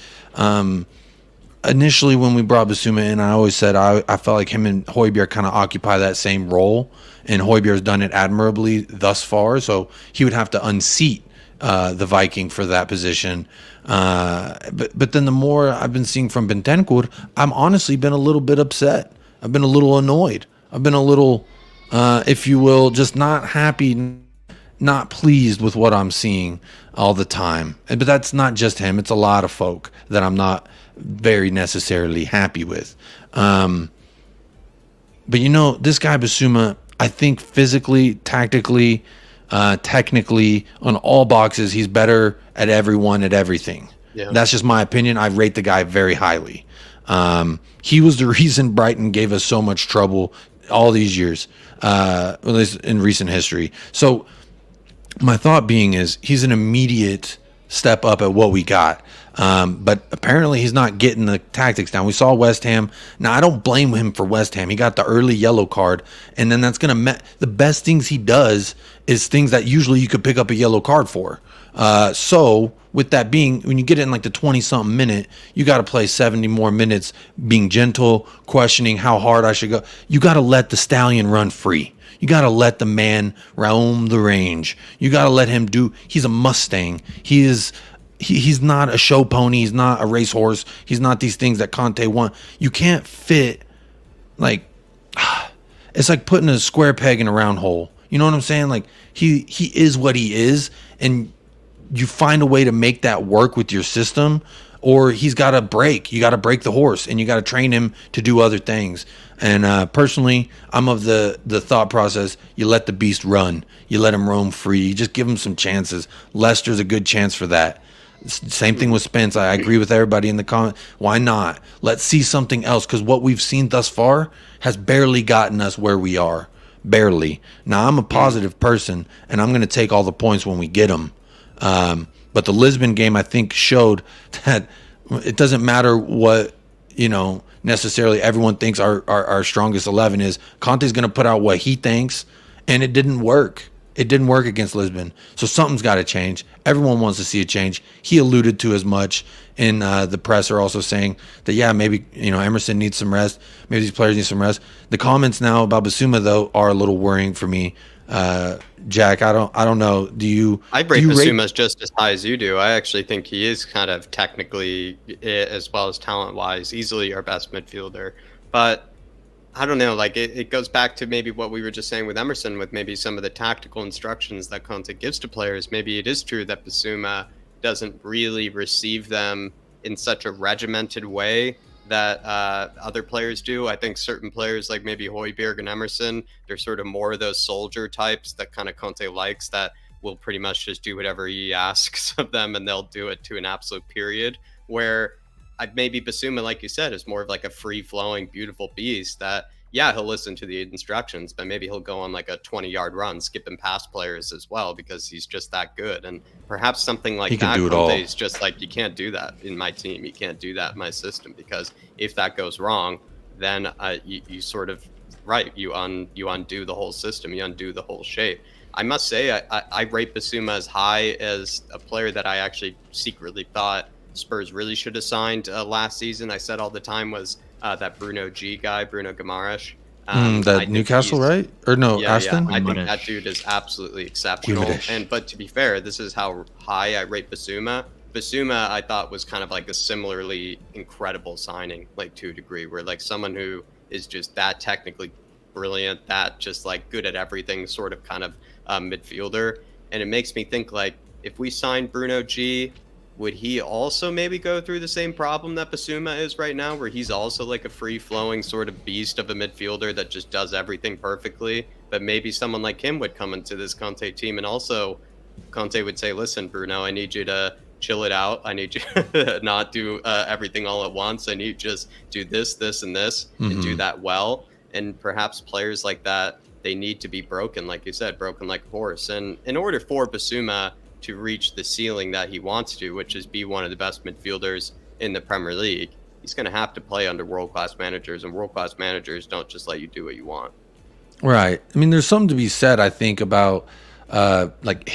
initially when we brought Basuma in, I always said I felt like him and Hojbjerg kind of occupy that same role, and Hojbjerg's done it admirably thus far, so he would have to unseat the Viking for that position. But then the more I've been seeing from Bentancur, I'm honestly been a little bit upset. I've been a little annoyed. I've been a little, if you will, just not happy, not pleased with what I'm seeing all the time. But that's not just him. It's a lot of folk that I'm not very necessarily happy with. But this guy Basuma, I think physically, tactically, technically, on all boxes, he's better at everyone, at everything. Yeah. That's just my opinion. I rate the guy very highly. He was the reason Brighton gave us so much trouble all these years, at least in recent history. So my thought being is he's an immediate step up at what we got. But apparently he's not getting the tactics down. We saw West Ham. Now, I don't blame him for West Ham. He got the early yellow card, and then that's going to the best things he does is things that usually you could pick up a yellow card for. So with that being, when you get in like the 20-something minute, you got to play 70 more minutes being gentle, questioning how hard I should go. You got to let the stallion run free. You got to let the man roam the range. You got to let him he's a Mustang. He's not a show pony. He's not a racehorse. He's not these things that Conte want. You can't fit, it's like putting a square peg in a round hole. You know what I'm saying? Like he is what he is, and you find a way to make that work with your system, or he's got to break. You got to break the horse, and you got to train him to do other things. And personally, I'm of the thought process, you let the beast run. You let him roam free. You just give him some chances. Leicester's a good chance for that. Same thing with Spence. I agree with everybody in the comment. Why not? Let's see something else, because what we've seen thus far has barely gotten us where we are. Barely. Now, I'm a positive person, and I'm going to take all the points when we get them. But the Lisbon game, I think, showed that it doesn't matter what, necessarily everyone thinks our strongest 11 is. Conte's going to put out what he thinks, and it didn't work. It didn't work against Lisbon. So something's got to change. Everyone wants to see a change. He alluded to as much in the presser, also saying that, maybe, Emerson needs some rest. Maybe these players need some rest. The comments now about Basuma, though, are a little worrying for me. Jack, I don't know. I rate Basuma just as high as you do. I actually think he is kind of technically, as well as talent-wise, easily our best midfielder. But I don't know, it goes back to maybe what we were just saying with Emerson, with maybe some of the tactical instructions that Conte gives to players. Maybe it is true that Basuma doesn't really receive them in such a regimented way that other players do. I think certain players like maybe Hojbjerg and Emerson, they're sort of more of those soldier types that kind of Conte likes, that will pretty much just do whatever he asks of them, and they'll do it to an absolute period. Where maybe Basuma, like you said, is more of like a free-flowing, beautiful beast that, yeah, he'll listen to the instructions, but maybe he'll go on like a 20-yard run, skipping past players as well, because he's just that good. And perhaps something like that, Conte's just like, you can't do that in my team. You can't do that in my system, because if that goes wrong, then you sort of, you undo the whole system, you undo the whole shape. I must say, I rate Basuma as high as a player that I actually secretly thought Spurs really should have signed last season. I said all the time was that Bruno Guimaraes. That Newcastle, right? Or no, Aston? Yeah. I think that dude is absolutely exceptional. But to be fair, this is how high I rate Basuma. Basuma, I thought, was kind of like a similarly incredible signing, like to a degree, where like someone who is just that technically brilliant, that just like good at everything, sort of kind of midfielder. And it makes me think, like, if we signed Bruno G, would he also maybe go through the same problem that Basuma is right now, where he's also like a free-flowing sort of beast of a midfielder that just does everything perfectly? But maybe someone like him would come into this Conte team, and also Conte would say, listen, Bruno, I need you to chill it out. I need you to not do everything all at once. I need you to just do this, this, and this, and do that well. And perhaps players like that, they need to be broken, like you said, broken like a horse. And in order for Basuma to reach the ceiling that he wants to, which is be one of the best midfielders in the Premier League, he's going to have to play under world-class managers, and world-class managers don't just let you do what you want. Right. I mean, there's something to be said, I think, about like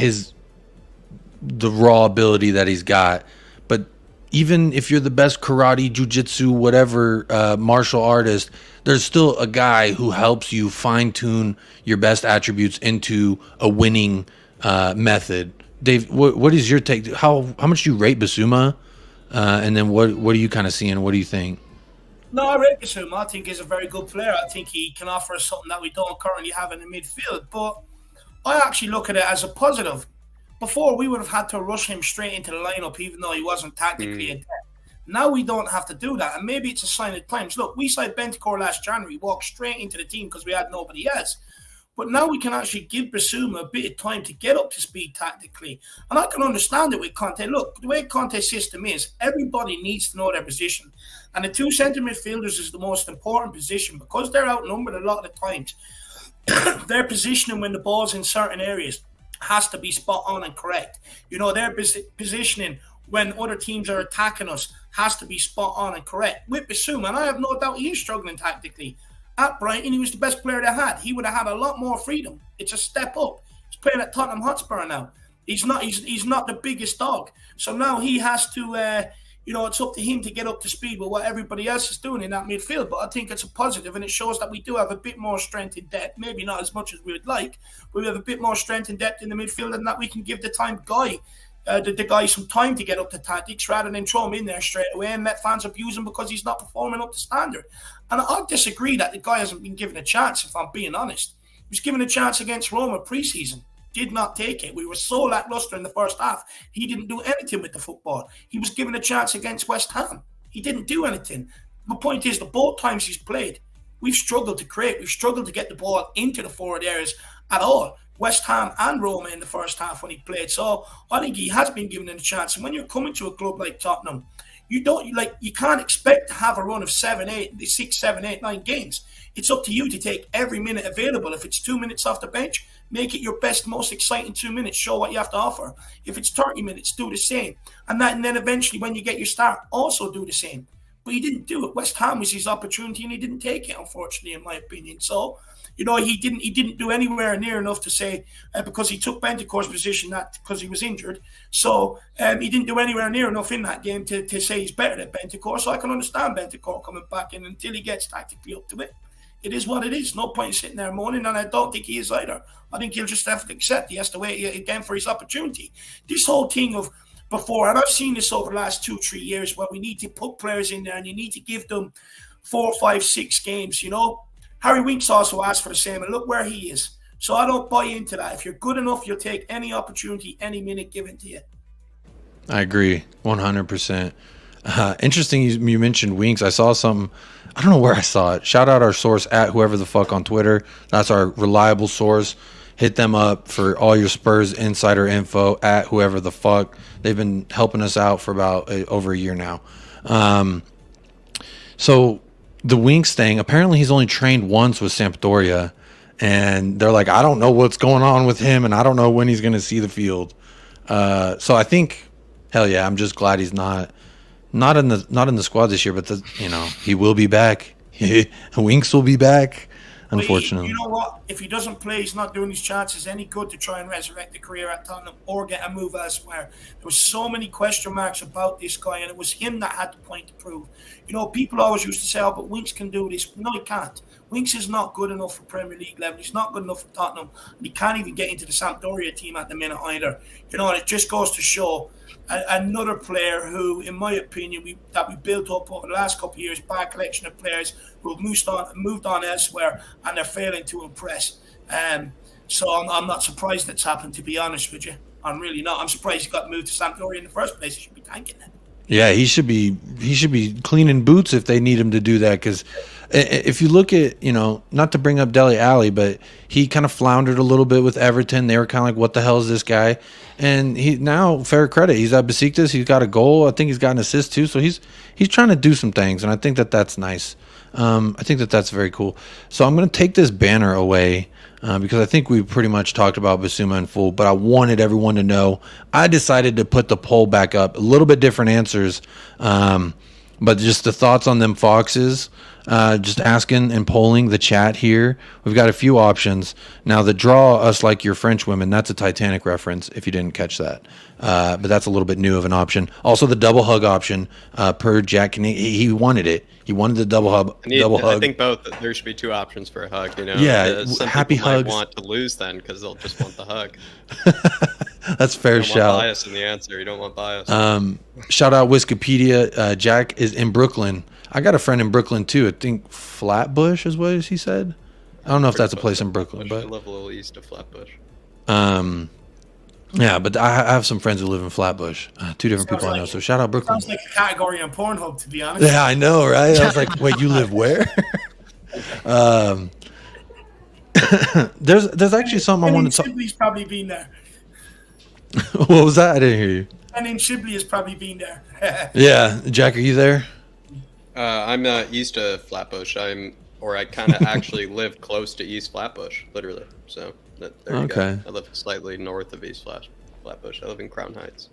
the raw ability that he's got. But even if you're the best karate, jiu-jitsu, whatever martial artist, there's still a guy who helps you fine-tune your best attributes into a winning method. Dave, what is your take? How much do you rate Basuma? And then what are you kind of seeing? What do you think? No, I rate Basuma. I think he's a very good player. I think he can offer us something that we don't currently have in the midfield. But I actually look at it as a positive. Before, we would have had to rush him straight into the lineup, even though he wasn't tactically adept. Now we don't have to do that. And maybe it's a sign of times. Look, we signed Bentancur last January, walked straight into the team because we had nobody else. But now we can actually give Basuma a bit of time to get up to speed tactically. And I can understand it with Conte. Look, the way Conte's system is, everybody needs to know their position. And the two centre midfielders is the most important position because they're outnumbered a lot of the times. Their positioning when the ball's in certain areas has to be spot on and correct. You know, their positioning when other teams are attacking us has to be spot on and correct. With Basuma, and I have no doubt he's struggling tactically. At Brighton, he was the best player they had. He would have had a lot more freedom. It's a step up. He's playing at Tottenham Hotspur now. He's not the biggest dog. So now he has to, it's up to him to get up to speed with what everybody else is doing in that midfield. But I think it's a positive, and it shows that we do have a bit more strength in depth. Maybe not as much as we would like, but we have a bit more strength and depth in the midfield, and that we can give the guy some time to get up to tactics rather than throw him in there straight away and let fans abuse him because he's not performing up to standard. And I disagree that the guy hasn't been given a chance, if I'm being honest. He was given a chance against Roma pre-season. Did not take it. We were so lackluster in the first half. He didn't do anything with the football. He was given a chance against West Ham. He didn't do anything. My point is, the both times he's played, we've struggled to create. We've struggled to get the ball into the forward areas at all. West Ham and Roma in the first half when he played. So I think he has been given a chance. And when you're coming to a club like Tottenham, you can't expect to have a run of 6, 7, 8, 9 games. It's up to you to take every minute available. If it's 2 minutes off the bench, make it your best, most exciting 2 minutes. Show what you have to offer. If it's 30 minutes, do the same. And then eventually when you get your start, also do the same. But he didn't do it. West Ham was his opportunity and he didn't take it, unfortunately, in my opinion. So, he didn't do anywhere near enough to say, because he took Bentancur's position because he was injured. So he didn't do anywhere near enough in that game to say he's better than Bentancur. So I can understand Bentancur coming back in until he gets tactically up to it. It is what it is. No point in sitting there moaning, and I don't think he is either. I think he'll just have to accept he has to wait again for his opportunity. This whole thing of before, and I've seen this over the last 2-3 years, where we need to put players in there and you need to give them 4, 5, 6 games, Harry Winks also asked for the same, and look where he is. So I don't buy into that. If you're good enough, you'll take any opportunity, any minute given to you. I agree, 100%. Interesting you mentioned Winks. I saw something. I don't know where I saw it. Shout out our source at whoever the fuck on Twitter. That's our reliable source. hit them up for all your Spurs insider info at whoever the fuck. They've been helping us out for about over a year now. So the Winks thing, apparently he's only trained once with Sampdoria, and they're like, I don't know what's going on with him, and I don't know when he's going to see the field. So I think, hell yeah, I'm just glad he's not in the squad this year, but he will be back. Winks will be back, unfortunately. You know what? If he doesn't play, he's not doing his chances any good to try and resurrect the career at Tottenham or get a move elsewhere. There was so many question marks about this guy, and it was him that had the point to prove. People always used to say, oh, but Winks can do this. No, he can't. Winks is not good enough for Premier League level. He's not good enough for Tottenham. And he can't even get into the Sampdoria team at the minute either. And it just goes to show another player who, in my opinion, we built up over the last couple of years, bad collection of players who have moved on elsewhere, and they're failing to impress. So I'm not surprised that's happened, to be honest with you. I'm really not. I'm surprised he got moved to Sampdoria in the first place. He should be thanking it. Yeah, he should be cleaning boots if they need him to do that. Because if you look at, not to bring up Dele Alli, but he kind of floundered a little bit with Everton. They were kind of like, what the hell is this guy? And he now, fair credit, he's at Besiktas. He's got a goal. I think he's got an assist too. So he's trying to do some things, and I think that's nice. I think that's very cool. So I'm going to take this banner away because I think we pretty much talked about Bissouma in full, but I wanted everyone to know. I decided to put the poll back up. A little bit different answers, but just the thoughts on them Foxes. Just asking and polling the chat here. We've got a few options. Now, the draw us like your French women, that's a Titanic reference if you didn't catch that. But that's a little bit new of an option. Also, the double hug option per Jack. He wanted it. He wanted the double hug. I think both. There should be two options for a hug. Yeah, some happy people hugs. might want to lose then because they'll just want the hug. That's fair you don't shout. Want bias in the answer. You don't want bias. Shout out Wikipedia. Jack is in Brooklyn. I got a friend in Brooklyn too. I think Flatbush is what he said. I don't know if that's a place in Brooklyn, but I live a little east of Flatbush. Yeah, but I have some friends who live in Flatbush. Two different people I know. So shout out Brooklyn. Sounds like a category on Pornhub, to be honest. Yeah, I know, right? I was like, wait, you live where? There's actually something I want to talk. Shibley's probably been there. What was that? I didn't hear you. And then Shibley has probably been there. Yeah, Jack, are you there? I'm east of Flatbush. I kind of actually live close to East Flatbush, literally. So there you go. I live slightly north of East Flatbush. I live in Crown Heights.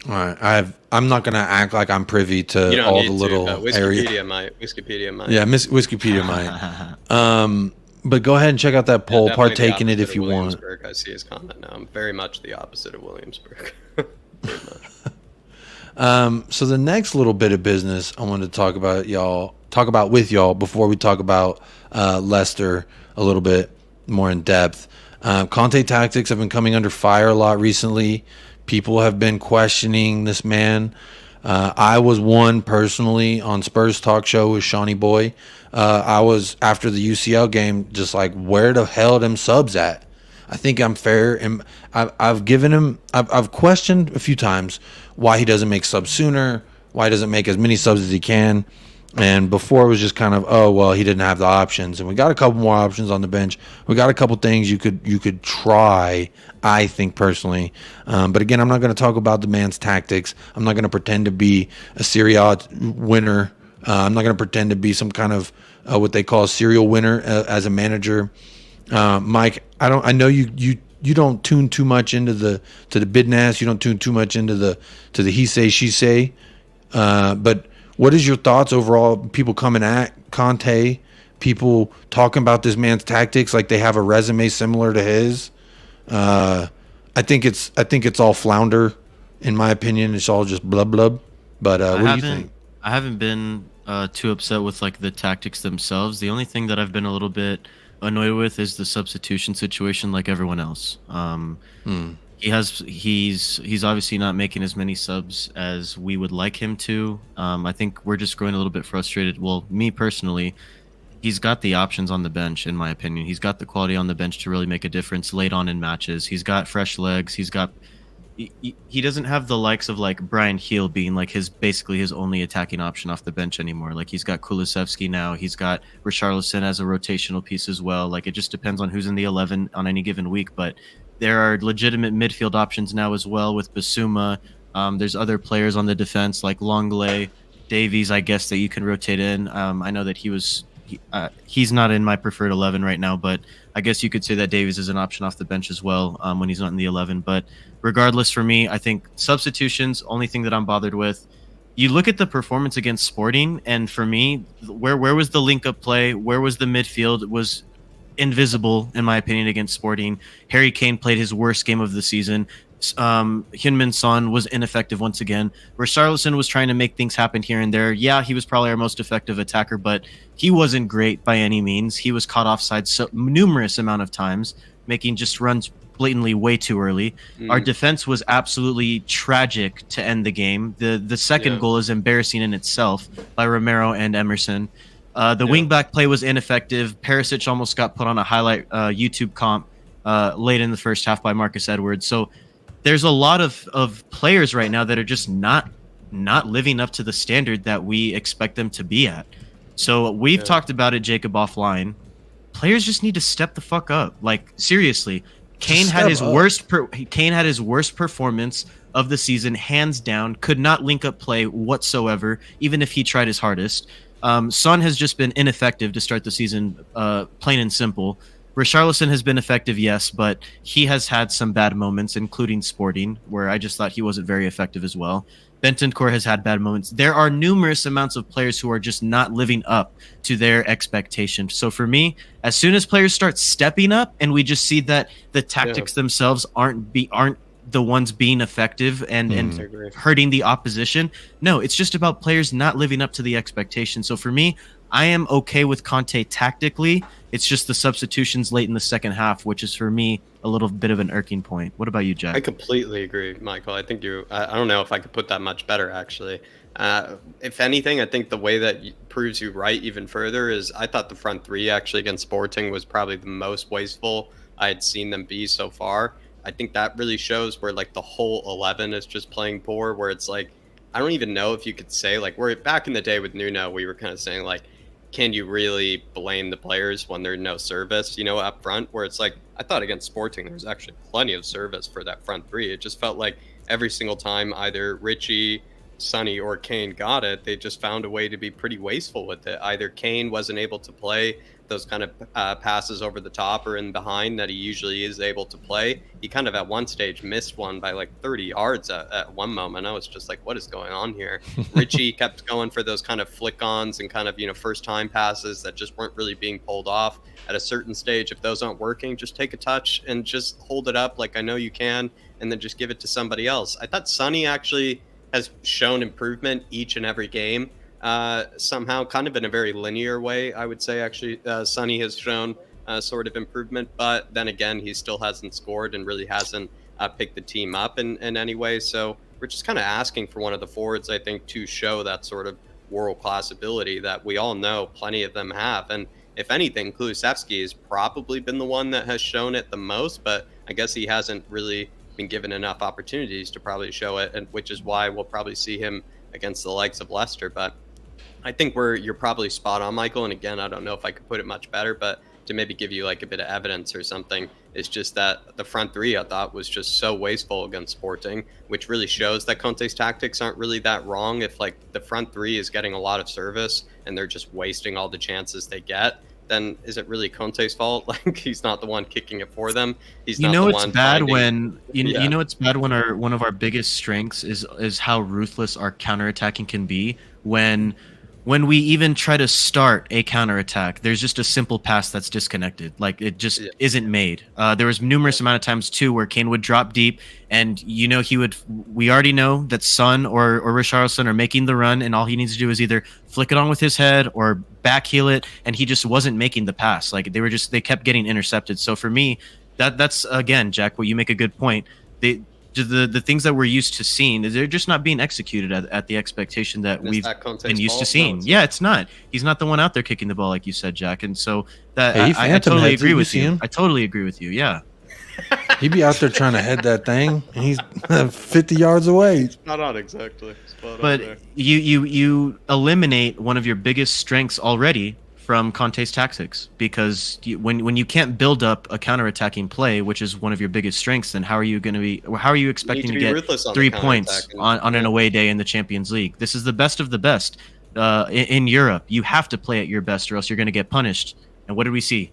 All right, I'm not gonna act like I'm privy to all the little areas. Wikipedia might. Yeah, Wikipedia might. But go ahead and check out that poll. Partake in it if you want. I see his comment now. I'm very much the opposite of Williamsburg. Very much. So the next little bit of business I wanted to talk about with y'all before we talk about Leicester a little bit more in depth. Conte tactics have been coming under fire a lot recently. People have been questioning this man. I was one personally on Spurs talk show with Shawnee Boy. I was after the UCL game just like, where the hell them subs at? I think I'm fair, and I've given him. I've questioned a few times why he doesn't make subs sooner, why he doesn't make as many subs as he can. And before it was just kind of, oh well, he didn't have the options, and we got a couple more options on the bench. We got a couple things you could try. I think personally, but again, I'm not going to talk about the man's tactics. I'm not going to pretend to be a Serie A winner. I'm not going to pretend to be some kind of what they call a serial winner as a manager. Mike, I know you don't tune too much into the business. You don't tune too much into the he say she say. But what is your thoughts overall? People coming at Conte, people talking about this man's tactics like they have a resume similar to his. I think it's all flounder, in my opinion. It's all just blub blub. But what do you think? I haven't been too upset with like the tactics themselves. The only thing that I've been a little bit annoyed with is the substitution situation, like everyone else. He's obviously not making as many subs as we would like him to. I think we're just growing a little bit frustrated. Well, me personally, he's got the options on the bench, in my opinion. He's got the quality on the bench to really make a difference late on in matches. He's got fresh legs. He's got he doesn't have the likes of like Brian Heel being like basically his only attacking option off the bench anymore. Like he's got Kulusevski now, he's got Richarlison as a rotational piece as well. Like it just depends on who's in the 11 on any given week, but there are legitimate midfield options now as well with Basuma. There's other players on the defense like Longley, Davies, I guess, that you can rotate in. I know that he's not in my preferred 11 right now, but I guess you could say that Davies is an option off the bench as well when he's not in the 11. But regardless, for me, I think substitutions, only thing that I'm bothered with. You look at the performance against Sporting, and for me, where was the link-up play? Where was the midfield? It was invisible, in my opinion, against Sporting. Harry Kane played his worst game of the season. Heung-min Son was ineffective once again. Richarlison was trying to make things happen here and there. Yeah, he was probably our most effective attacker, but he wasn't great by any means. He was caught offside numerous amount of times, making just runs blatantly way too early. Our defense was absolutely tragic to end the game. The second goal is embarrassing in itself by Romero and Emerson. The wing-back play was ineffective. Perisic almost got put on a highlight YouTube comp late in the first half by Marcus Edwards. So there's a lot of players right now that are just not living up to the standard that we expect them to be at. So we've talked about it, Jacob, offline. Players just need to step the fuck up. Like seriously, Kane had his worst performance of the season, hands down. Could not link up play whatsoever, even if he tried his hardest. Son has just been ineffective to start the season, plain and simple. Richarlison has been effective, yes, but he has had some bad moments, including Sporting, where I just thought he wasn't very effective as well. Bentancur has had bad moments. There are numerous amounts of players who are just not living up to their expectations. So for me, as soon as players start stepping up and we just see that the tactics themselves aren't the ones being effective and hurting the opposition, no, it's just about players not living up to the expectation. So for me, I am okay with Conte tactically. It's just the substitutions late in the second half, which is for me a little bit of an irking point. What about you, Jack? I completely agree, Michael. I think I don't know if I could put that much better, actually. If anything, I think the way that proves you right even further is I thought the front three actually against Sporting was probably the most wasteful I had seen them be so far. I think that really shows where like the whole 11 is just playing poor, where it's like, I don't even know if you could say, like, we're back in the day with Nuno, we were kind of saying like, can you really blame the players when there's no service, up front, where it's like, I thought against Sporting, there was actually plenty of service for that front three. It just felt like every single time either Richie, Sonny, or Kane got it, they just found a way to be pretty wasteful with it. Either Kane wasn't able to play those kind of passes over the top or in behind that he usually is able to play. He kind of at one stage missed one by like 30 yards at one moment. I was just like, what is going on here? Richie kept going for those kind of flick-ons and kind of, first time passes that just weren't really being pulled off. At a certain stage, if those aren't working, just take a touch and just hold it up like I know you can, and then just give it to somebody else. I thought Sonny actually has shown improvement each and every game. Somehow kind of in a very linear way, I would say actually Sonny has shown sort of improvement, but then again, he still hasn't scored and really hasn't picked the team up in any way. So we're just kind of asking for one of the forwards, I think, to show that sort of world-class ability that we all know plenty of them have. And if anything, Kulusevski has probably been the one that has shown it the most, but I guess he hasn't really been given enough opportunities to probably show it, and which is why we'll probably see him against the likes of Leicester. But I think you're probably spot on, Michael. And again, I don't know if I could put it much better, but to maybe give you like a bit of evidence or something, it's just that the front three I thought was just so wasteful against Sporting, which really shows that Conte's tactics aren't really that wrong. If like the front three is getting a lot of service and they're just wasting all the chances they get, then is it really Conte's fault? Like he's not the one kicking it for them. He's not the one finding... You know it's bad when one of our biggest strengths is how ruthless our counterattacking can be when we even try to start a counterattack. There's just a simple pass that's disconnected. Like it just isn't made. There was numerous amount of times too where Kane would drop deep, and we already know that Son or Richarlison are making the run, and all he needs to do is either flick it on with his head or back heel it, and he just wasn't making the pass. Like they kept getting intercepted. So for me, that's again, Jack, what you make a good point. The things that we're used to seeing, they're just not being executed at the expectation that we've been used to seeing. Yeah, it's not. He's not the one out there kicking the ball, like you said, Jack. And so that I totally agree with you. I totally agree with you. Yeah. He'd be out there trying to head that thing, and he's 50 yards away. Not on exactly. Spot on But there. you eliminate one of your biggest strengths already from Conte's tactics, because when you can't build up a counterattacking play, which is one of your biggest strengths, then how are you expecting to get ruthless on the 3 points counterattacking. on an away day in the Champions League? This is the best of the best in Europe. You have to play at your best, or else you're going to get punished. And what did we see?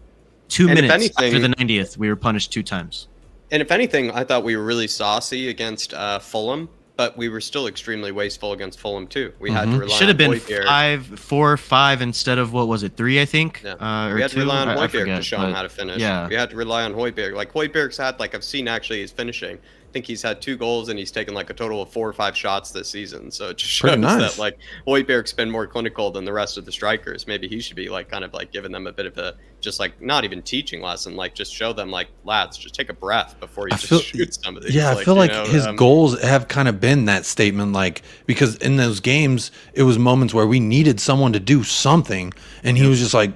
2 And if minutes anything- after the 90th, we were punished 2 times. And if anything, I thought we were really saucy against Fulham, but we were still extremely wasteful against Fulham too. We had to rely Should have on been Højbjerg. 4 or 5 instead of, what was it, 3, I think? Yeah. Or We had to 2? rely on I Højbjerg forget, to show him but how to finish. yeah. We had to rely on Højbjerg. Like Højbjerg's had, like I've seen actually his finishing. I think he's had 2 goals and he's taken like a total of 4 or 5 shots this season. So it just shows Pretty nice. that like Højbjerg's been more clinical than the rest of the strikers. Maybe he should be like kind of like giving them a bit of a just like not even teaching lesson, like just show them like lads, just take a breath before you shoot some of these. Yeah, I feel like his goals have kind of been that statement, like because in those games it was moments where we needed someone to do something, and he was just like,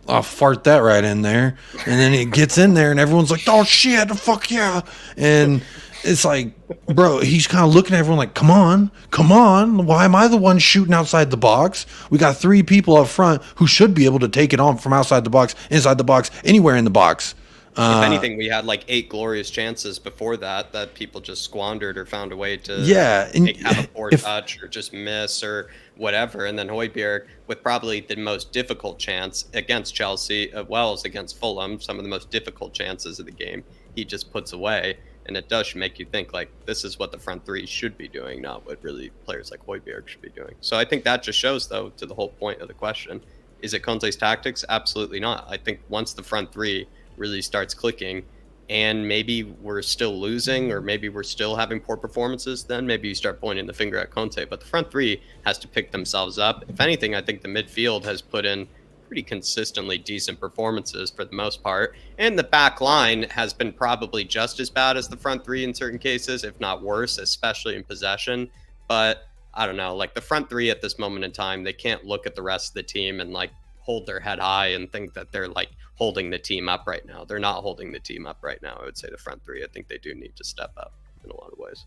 I'll fart that right in there, and then it gets in there, and everyone's like, "Oh shit, fuck yeah!" And it's like, bro, he's kind of looking at everyone like, come on. Why am I the one shooting outside the box? We got 3 people up front who should be able to take it on from outside the box, inside the box, anywhere in the box. If anything, we had like 8 glorious chances before that people just squandered or found a way to have a poor touch or just miss or whatever. And then Højbjerg, with probably the most difficult chance against Chelsea, as well as against Fulham, some of the most difficult chances of the game, he just puts away. And it does make you think like this is what the front 3 should be doing, not what really players like Højbjerg should be doing. So I think that just shows, though, to the whole point of the question, is it Conte's tactics? Absolutely not. I think once the front 3 really starts clicking and maybe we're still losing or maybe we're still having poor performances, then maybe you start pointing the finger at Conte. But the front 3 has to pick themselves up. If anything, I think the midfield has put in pretty consistently decent performances for the most part. And the back line has been probably just as bad as the front 3 in certain cases, if not worse, especially in possession. But I don't know, like the front 3 at this moment in time, they can't look at the rest of the team and like hold their head high and think that they're like holding the team up right now. They're not holding the team up right now. I would say the front 3, I think they do need to step up in a lot of ways.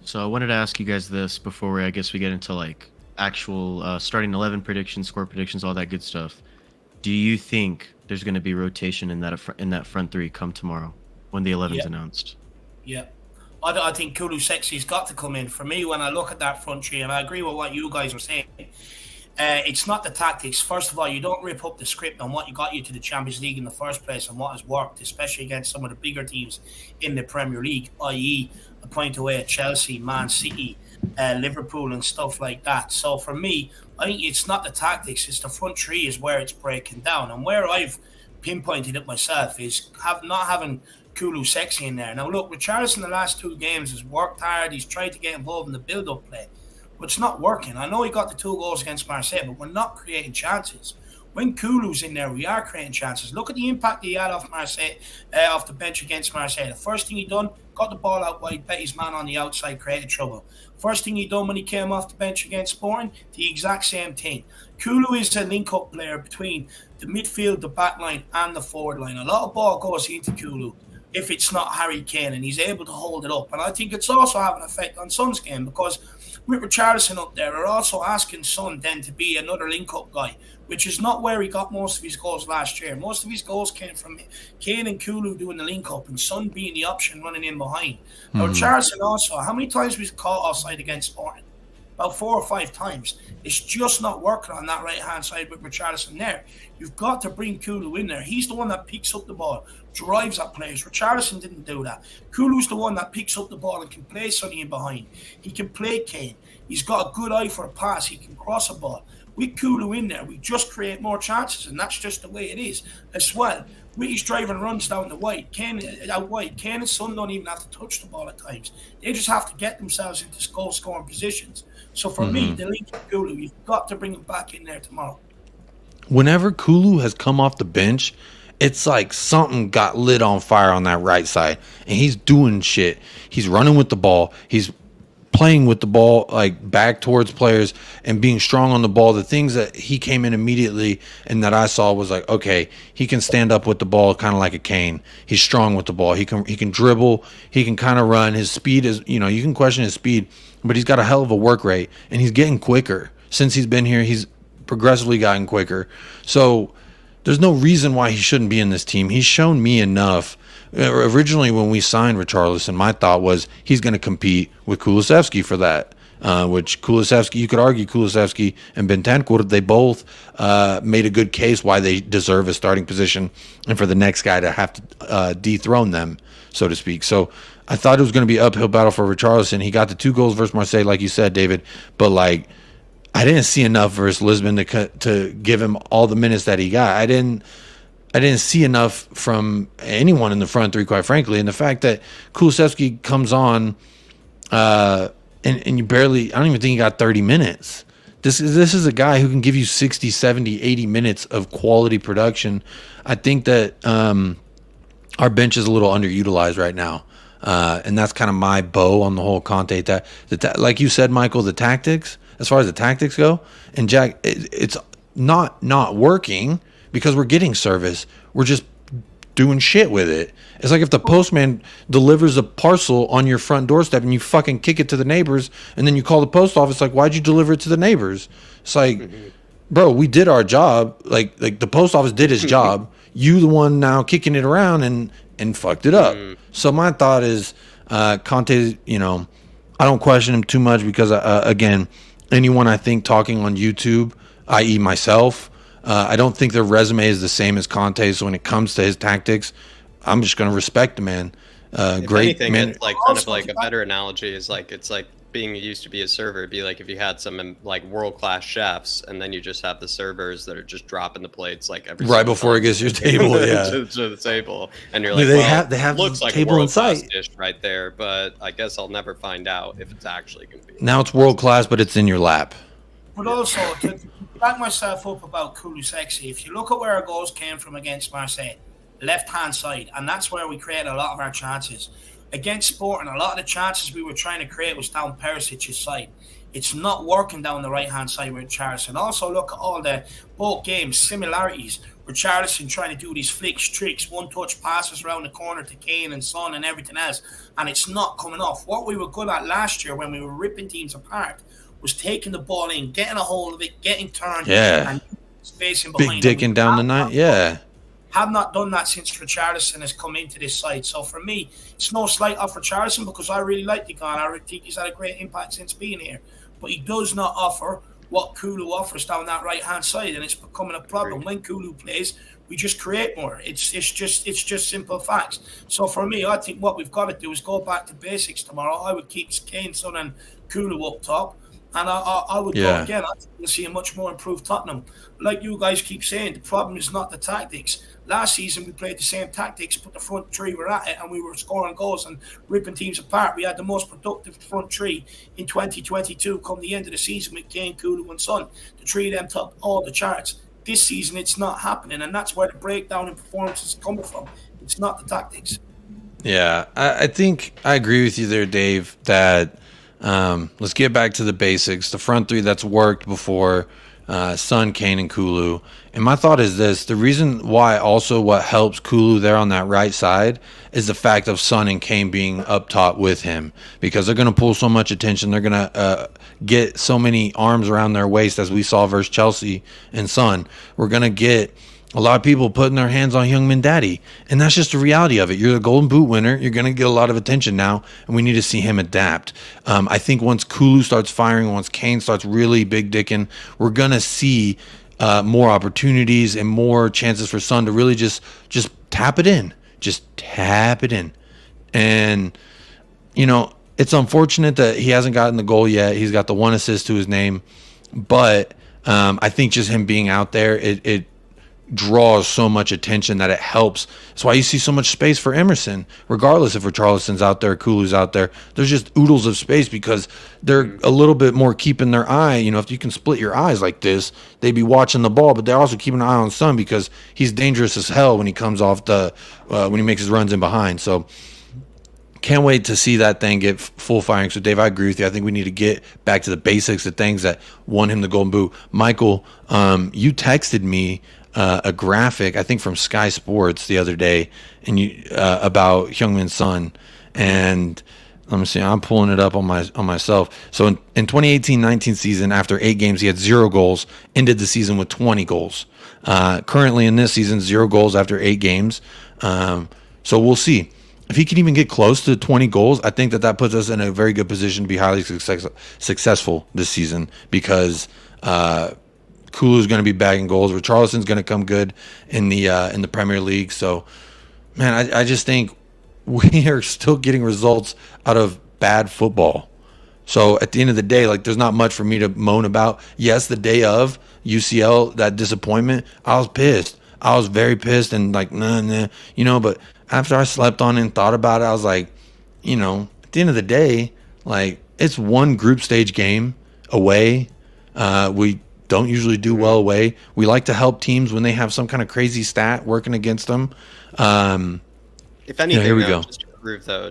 So I wanted to ask you guys this before we get into like actual starting 11 predictions, score predictions, all that good stuff. Do you think there's going to be rotation in that front 3 come tomorrow when the 11's announced? Yeah. I think Kulusevski's got to come in. For me, when I look at that front 3, and I agree with what you guys are saying, it's not the tactics. First of all, you don't rip up the script on what got you to the Champions League in the first place and what has worked, especially against some of the bigger teams in the Premier League, i.e. a point away at Chelsea, Man City, Liverpool and stuff like that. So for me, I think it's not the tactics, it's the front 3 is where it's breaking down. And where I've pinpointed it myself is not having Kulusevski in there. Now look, Richarlison the last 2 games has worked hard, he's tried to get involved in the build-up play, but it's not working. I know he got the 2 goals against Marseille, but we're not creating chances. When Kulu's in there, we are creating chances. Look at the impact he had off Marseille, off the bench against Marseille. The first thing he done, got the ball out wide, bet his man on the outside, created trouble. First thing he done when he came off the bench against Sporting, the exact same thing. Kulu is a link-up player between the midfield, the back line, and the forward line. A lot of ball goes into Kulu if it's not Harry Kane, and he's able to hold it up. And I think it's also having an effect on Son's game, because with Richarlison up there, they're also asking Son then to be another link-up guy, which is not where he got most of his goals last year. Most of his goals came from Kane and Kulu doing the link-up and Son being the option running in behind. Now, Richarlison also, how many times was caught offside against Sporting? About 4 or 5 times. It's just not working on that right-hand side with Richarlison there. You've got to bring Kulu in there. He's the one that picks up the ball, drives at players. Richarlison didn't do that. Kulu's the one that picks up the ball and can play Sonny in behind. He can play Kane. He's got a good eye for a pass. He can cross a ball. With Kulu in there, we just create more chances, and that's just the way it is as well. With his driving runs down the wide, Kane and Son don't even have to touch the ball at times. They just have to get themselves into goal-scoring positions. So for me, the link to Kulu, you've got to bring him back in there tomorrow. Whenever Kulu has come off the bench, it's like something got lit on fire on that right side, and he's doing shit. He's running with the ball. He's playing with the ball, like back towards players and being strong on the ball. The things that he came in immediately and that I saw was like, okay, he can stand up with the ball kind of like a Kane. He's strong with the ball. He can dribble. He can kind of run. His speed is, you know, you can question his speed, but he's got a hell of a work rate and he's getting quicker. Since he's been here, he's progressively gotten quicker. So there's no reason why he shouldn't be in this team. He's shown me enough. Originally, when we signed Richarlison, my thought was he's going to compete with Kulusevski for that. Which Kulusevski, you could argue Kulusevski and Bentancur, they both made a good case why they deserve a starting position and for the next guy to have to dethrone them, so to speak. So I thought it was going to be an uphill battle for Richarlison. He got the 2 goals versus Marseille, like you said, David, but like I didn't see enough versus Lisbon to give him all the minutes that he got. I didn't see enough from anyone in the front three, quite frankly. And the fact that Kulusevski comes on and you barely, I don't even think he got 30 minutes. This is a guy who can give you 60, 70, 80 minutes of quality production. I think that our bench is a little underutilized right now. And that's kind of my bow on the whole Conte. Like you said, Michael, the tactics, as far as the tactics go, and Jack, it's not working because we're getting service. We're just doing shit with it. It's like if the postman delivers a parcel on your front doorstep and you fucking kick it to the neighbors and then you call the post office like, why'd you deliver it to the neighbors? It's like, bro, we did our job. Like the post office did his job. You the one now kicking it around and fucked it up. So my thought is Conte, you know, I don't question him too much because, again, anyone I think talking on YouTube, i.e. myself, I don't think their resume is the same as Conte's. So when it comes to his tactics, I'm just going to respect the man. Great anything, man. it's like kind of like a better analogy is like it's like being used to be a server. It'd be like if you had some like world-class chefs and then you just have the servers that are just dropping the plates like every right before it gets to your table, yeah, to the table, and you're like, they well, have looks like table a in world-class sight dish right there, but I guess I'll never find out if it's actually going to be. now. It's world class, but it's in your lap. But also, to back myself up about Kulusevski, if you look at where our goals came from against Marseille, left-hand side, and that's where we created a lot of our chances. Against Sporting, a lot of the chances we were trying to create was down Perisic's side. It's not working down the right-hand side with Richarlison. Also, look at all the both games, similarities. Richarlison trying to do these flicks, tricks, one-touch passes around the corner to Kane and Son and everything else, and it's not coming off. What we were good at last year when we were ripping teams apart was taking the ball in, getting a hold of it, getting turned, and spacing behind. Big dicking down the night, yeah. Have not done that since Richarlison has come into this side. So for me, it's no slight off Richarlison because I really like the guy. I think he's had a great impact since being here. But he does not offer what Kulu offers down that right-hand side, and it's becoming a problem. When Kulu plays, we just create more. It's just simple facts. So for me, I think what we've got to do is go back to basics tomorrow. I would keep Kane, Son, and Kulu up top. And I would go again. I think we'll see a much more improved Tottenham. Like you guys keep saying, the problem is not the tactics. Last season, we played the same tactics, but the front three were at it, and we were scoring goals and ripping teams apart. We had the most productive front three in 2022 come the end of the season with Kane, Kulu, and Son. The three of them topped all the charts. This season, it's not happening, and that's where the breakdown in performance is coming from. It's not the tactics. Yeah, I think I agree with you there, Dave, that let's get back to the basics. The front three that's worked before, Son, Kane, and Kulu. And my thought is this: the reason why also what helps Kulu there on that right side is the fact of Son and Kane being up top with him, because they're going to pull so much attention. They're going to get so many arms around their waist, as we saw versus Chelsea and Son. We're going to get a lot of people putting their hands on Heung Daddy, and that's just the reality of it. You're the Golden Boot winner. You're going to get a lot of attention now, and we need to see him adapt. I think once Kulu starts firing, once Kane starts really big dicking, we're going to see more opportunities and more chances for Son to really just tap it in. Just tap it in. And, you know, it's unfortunate that he hasn't gotten the goal yet. He's got the one assist to his name. But I think just him being out there, it draws so much attention that it helps. That's why you see so much space for Emerson, regardless if Richarlison's out there, Kulu's out there. There's just oodles of space because they're a little bit more keeping their eye. You know, if you can split your eyes like this, they'd be watching the ball, but they're also keeping an eye on Son because he's dangerous as hell when he comes off when he makes his runs in behind. So can't wait to see that thing get full firing. So, Dave, I agree with you. I think we need to get back to the basics, the things that won him the Golden Boot. Michael, you texted me a graphic, I think from Sky Sports the other day, and about Heung-min Son. And let me see, I'm pulling it up on myself. So in 2018-19 season, after 8 games, he had 0 goals, ended the season with 20 goals. Currently in this season, 0 goals after 8 games. So we'll see. If he can even get close to 20 goals, I think that puts us in a very good position to be highly successful this season, because Kulu's going to be bagging goals. Richarlison's going to come good in the Premier League. So, man, I just think we are still getting results out of bad football. So at the end of the day, like, there's not much for me to moan about. Yes, the day of UCL, that disappointment, I was pissed. I was very pissed and like, nah, but after I slept on it and thought about it, I was like, at the end of the day, like, it's one group stage game away. We don't usually do well away. We like to help teams when they have some kind of crazy stat working against them. If anything, here we go.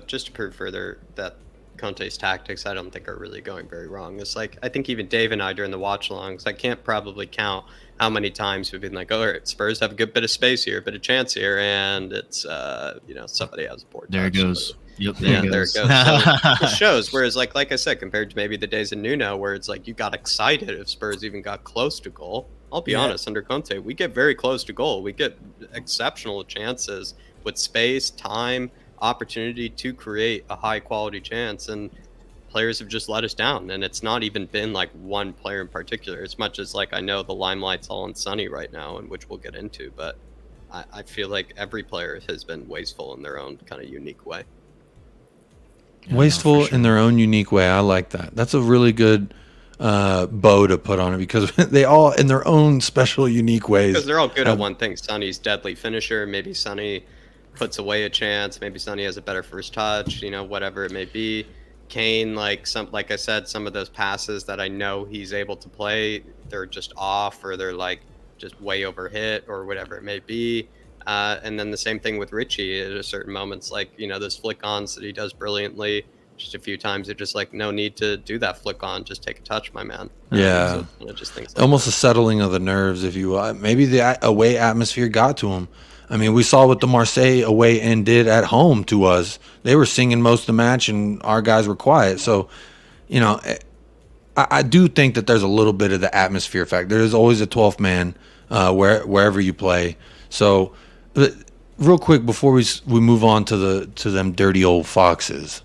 Just to prove further that Conte's tactics, I don't think are really going very wrong. It's like, I think even Dave and I during the watch alongs, I can't probably count how many times we've been like, all right, Spurs have a good bit of space here, bit of chance here, and it's somebody has a poor touch. There it goes. Yep, there it goes. So it shows. Whereas, like I said, compared to maybe the days of Nuno, where it's like you got excited if Spurs even got close to goal. I'll be honest, under Conte, we get very close to goal. We get exceptional chances with space, time, opportunity to create a high quality chance, and players have just let us down. And it's not even been like one player in particular, as much as like I know the limelight's all on Sonny right now, and which we'll get into, but I feel like every player has been wasteful in their own kind of unique way. Wasteful in their own unique way. I like that. That's a really good bow to put on it, because they all, in their own special, unique ways. Because they're all good at one thing. Sonny's deadly finisher. Maybe Sonny puts away a chance. Maybe Sonny has a better first touch. Whatever it may be. Kane, like I said, some of those passes that I know he's able to play, they're just off, or they're like just way over hit, or whatever it may be. And then the same thing with Richie at a certain moments, like, those flick-ons that he does brilliantly. Just a few times, they're just like, no need to do that flick-on. Just take a touch, my man. Yeah. So just things like almost that. a settling of the nerves, if you will. Maybe the away atmosphere got to him. I mean, we saw what the Marseille away end did at home to us. They were singing most of the match, and our guys were quiet. So, I do think that there's a little bit of the atmosphere effect. There's always a 12th man wherever you play. So, real quick before we move on to them dirty old Foxes,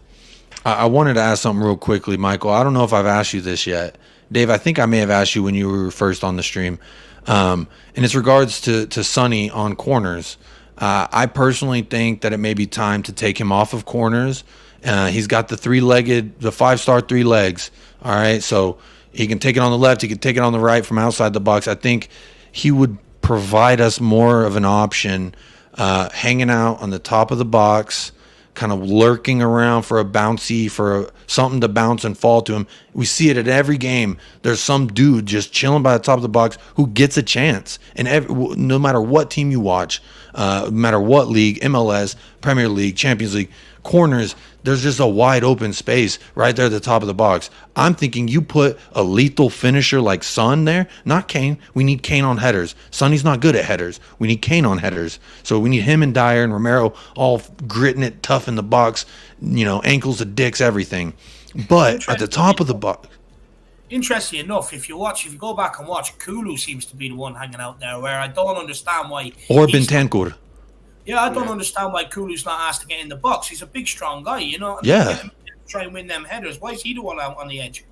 I wanted to ask something real quickly, Michael. I don't know if I've asked you this yet. Dave, I think I may have asked you when you were first on the stream. And it's regards to Sonny on corners. I personally think that it may be time to take him off of corners. He's got the 5-star 3 legs. All right, so he can take it on the left, he can take it on the right from outside the box. I think he would provide us more of an option, hanging out on the top of the box, kind of lurking around for something to bounce and fall to him. We see it at every game. There's some dude just chilling by the top of the box who gets a chance. And no matter what team you watch, no matter what league, MLS, Premier League, Champions League, corners, there's just a wide open space right there at the top of the box. I'm thinking you put a lethal finisher like Son there, not Kane. We need Kane on headers. Sonny's not good at headers. We need Kane on headers. So we need him and Dyer and Romero all gritting it tough in the box, ankles to dicks, everything. But at the top of the box. Interesting enough, if you go back and watch, Kulu seems to be the one hanging out there, where I don't understand why. Or Bentancur. Yeah, I don't understand why Kulu's not asked to get in the box. He's a big, strong guy, Yeah. Try and win them headers. Why is he the one out on the edge?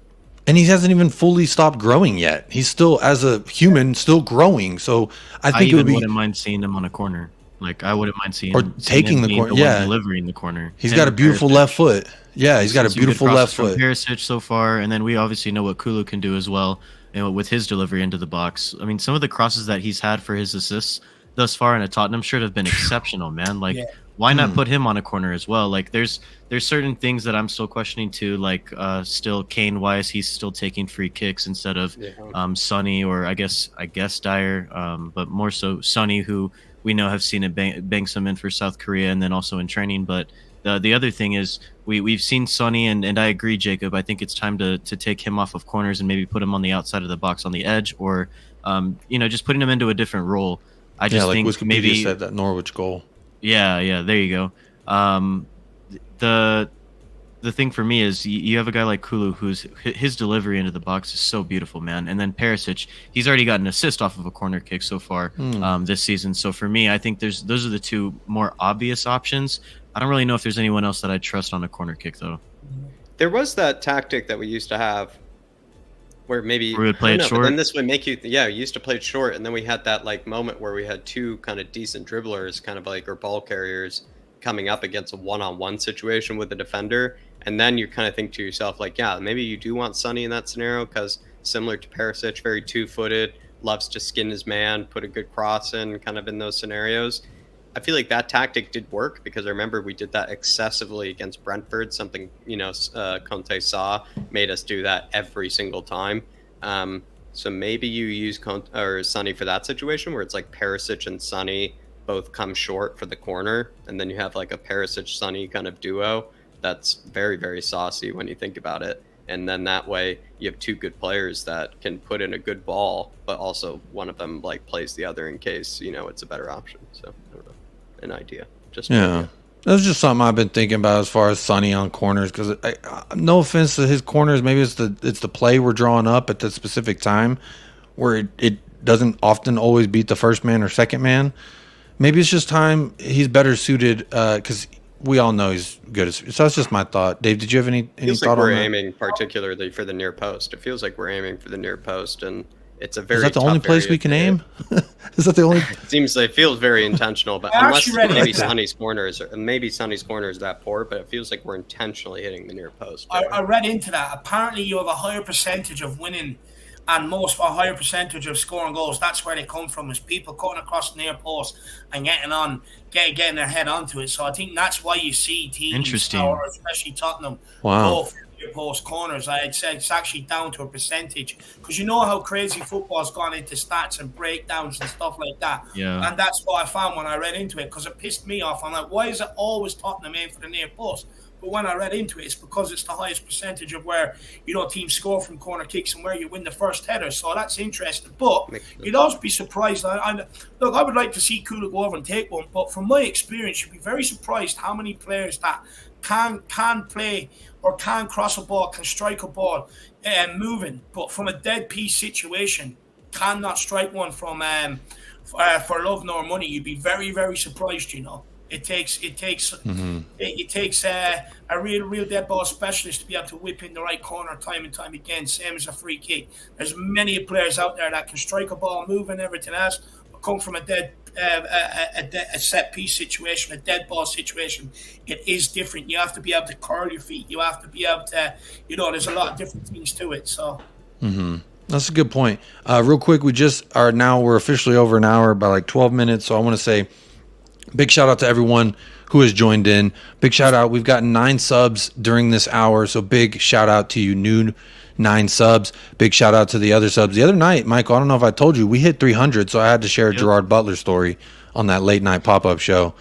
And he hasn't even fully stopped growing yet. He's still, as a human, still growing. So I think wouldn't mind seeing him on a corner. Like, I wouldn't mind seeing taking the corner. Yeah, delivering the corner. He's got a beautiful left foot. Yeah, he's got a beautiful left foot. Perisic so far, and then we obviously know what Kulu can do as well, with his delivery into the box. I mean, some of the crosses that he's had for his assists thus far in a Tottenham shirt have been exceptional, man. Like, why not put him on a corner as well? Like, there's certain things that I'm still questioning too. Like, still Kane, why is he still taking free kicks instead of Sonny, or I guess Dyer, but more so Sonny, who we know have seen it bang some in for South Korea and then also in training. But The other thing is we've seen Sonny, and I agree, Jacob. I think it's time to take him off of corners and maybe put him on the outside of the box on the edge, or just putting him into a different role. I just think Wikipedia maybe said that Norwich goal. Yeah, there you go. The thing for me is you have a guy like Kulu who's his delivery into the box is so beautiful, man. And then Perisic, he's already got an assist off of a corner kick so far this season. So for me, I think those are the two more obvious options. I don't really know if there's anyone else that I trust on a corner kick, though. There was that tactic that we used to have where maybe we would play it short. But then this would make you, we used to play it short, and then we had that like moment where we had two kind of decent dribblers, kind of like or ball carriers, coming up against a one-on-one situation with a defender, and then you kind of think to yourself like, yeah, maybe you do want Sonny in that scenario because similar to Perisic, very two-footed, loves to skin his man, put a good cross in, kind of in those scenarios. I feel like that tactic did work because I remember we did that excessively against Brentford. Something Conte saw made us do that every single time. So maybe you use Conte or Sonny for that situation where it's like Perisic and Sonny both come short for the corner, and then you have like a Perisic-Sonny kind of duo that's very, very saucy when you think about it. And then that way you have two good players that can put in a good ball, but also one of them like plays the other in case it's a better option. So I don't know, an idea. That's just something I've been thinking about as far as Sonny on corners, because no offense to his corners, maybe it's the play we're drawing up at that specific time where it doesn't often always beat the first man or second man. Maybe it's just time he's better suited because we all know he's good. So that's just my thought. Dave, did you have any thought on that? Feels like we're aiming particularly for the near post. It feels like we're aiming for the near post, and it's a very. Is that the only place we can aim? Is that the only? It feels very intentional, but unless maybe Sonny's corner is that poor, but it feels like we're intentionally hitting the near post. I read into that. Apparently, you have a higher percentage of winning. And a higher percentage of scoring goals, that's where they come from, is people cutting across the near post and getting their head onto it. So I think that's why you see teams, or especially Tottenham, go for near post corners. I'd say it's actually down to a percentage. Because you know how crazy football's gone into stats and breakdowns and stuff like that. Yeah. And that's what I found when I read into it, because it pissed me off. I'm like, why is it always Tottenham aim for the near post? But when I read into it, it's because it's the highest percentage of where, teams score from corner kicks and where you win the first header. So that's interesting. But you'd also be surprised. I would like to see Kula go over and take one. But from my experience, you'd be very surprised how many players that can play or can cross a ball, can strike a ball moving. But from a dead piece situation, cannot strike one from for love nor money. You'd be very, very surprised, It takes a real dead ball specialist to be able to whip in the right corner time and time again, same as a free kick. There's many players out there that can strike a ball, move and everything else, but come from a set piece situation, a dead ball situation. It is different. You have to be able to curl your feet. You have to be able to, there's a lot of different things to it. So. That's a good point. Real quick, we're officially over an hour by like 12 minutes. So I want to say, big shout out to everyone who has joined in. Big shout out. We've gotten 9 subs during this hour. So big shout out to you, new 9 subs. Big shout out to the other subs. The other night, Michael, I don't know if I told you, we hit 300. So I had to share a Gerard Butler story on that late night pop-up show.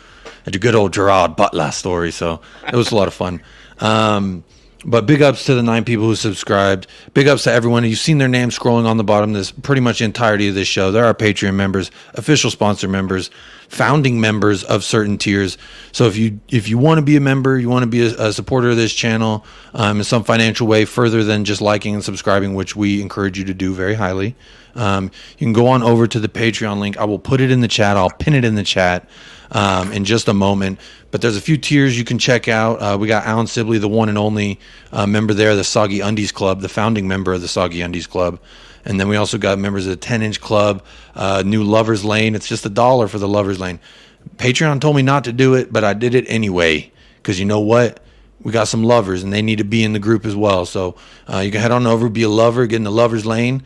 A good old Gerard Butler story. So it was a lot of fun. But big ups to the 9 people who subscribed. Big ups to everyone. You've seen their names scrolling on the bottom. This pretty much the entirety of this show. They're our Patreon members, official sponsor members, founding members of certain tiers. So if you want to be a member, you want to be a supporter of this channel in some financial way further than just liking and subscribing, which we encourage you to do very highly, you can go on over to the Patreon link. I will put it in the chat. I'll pin it in the chat in just a moment. But there's a few tiers you can check out. We got Alan Sibley, the one and only member there, the Soggy Undies Club, the founding member of the Soggy Undies Club. And then we also got members of the 10-inch club, new Lover's Lane. It's just $1 for the Lover's Lane. Patreon told me not to do it, but I did it anyway. Because you know what? We got some lovers, and they need to be in the group as well. So you can head on over, be a lover, get in the Lover's Lane,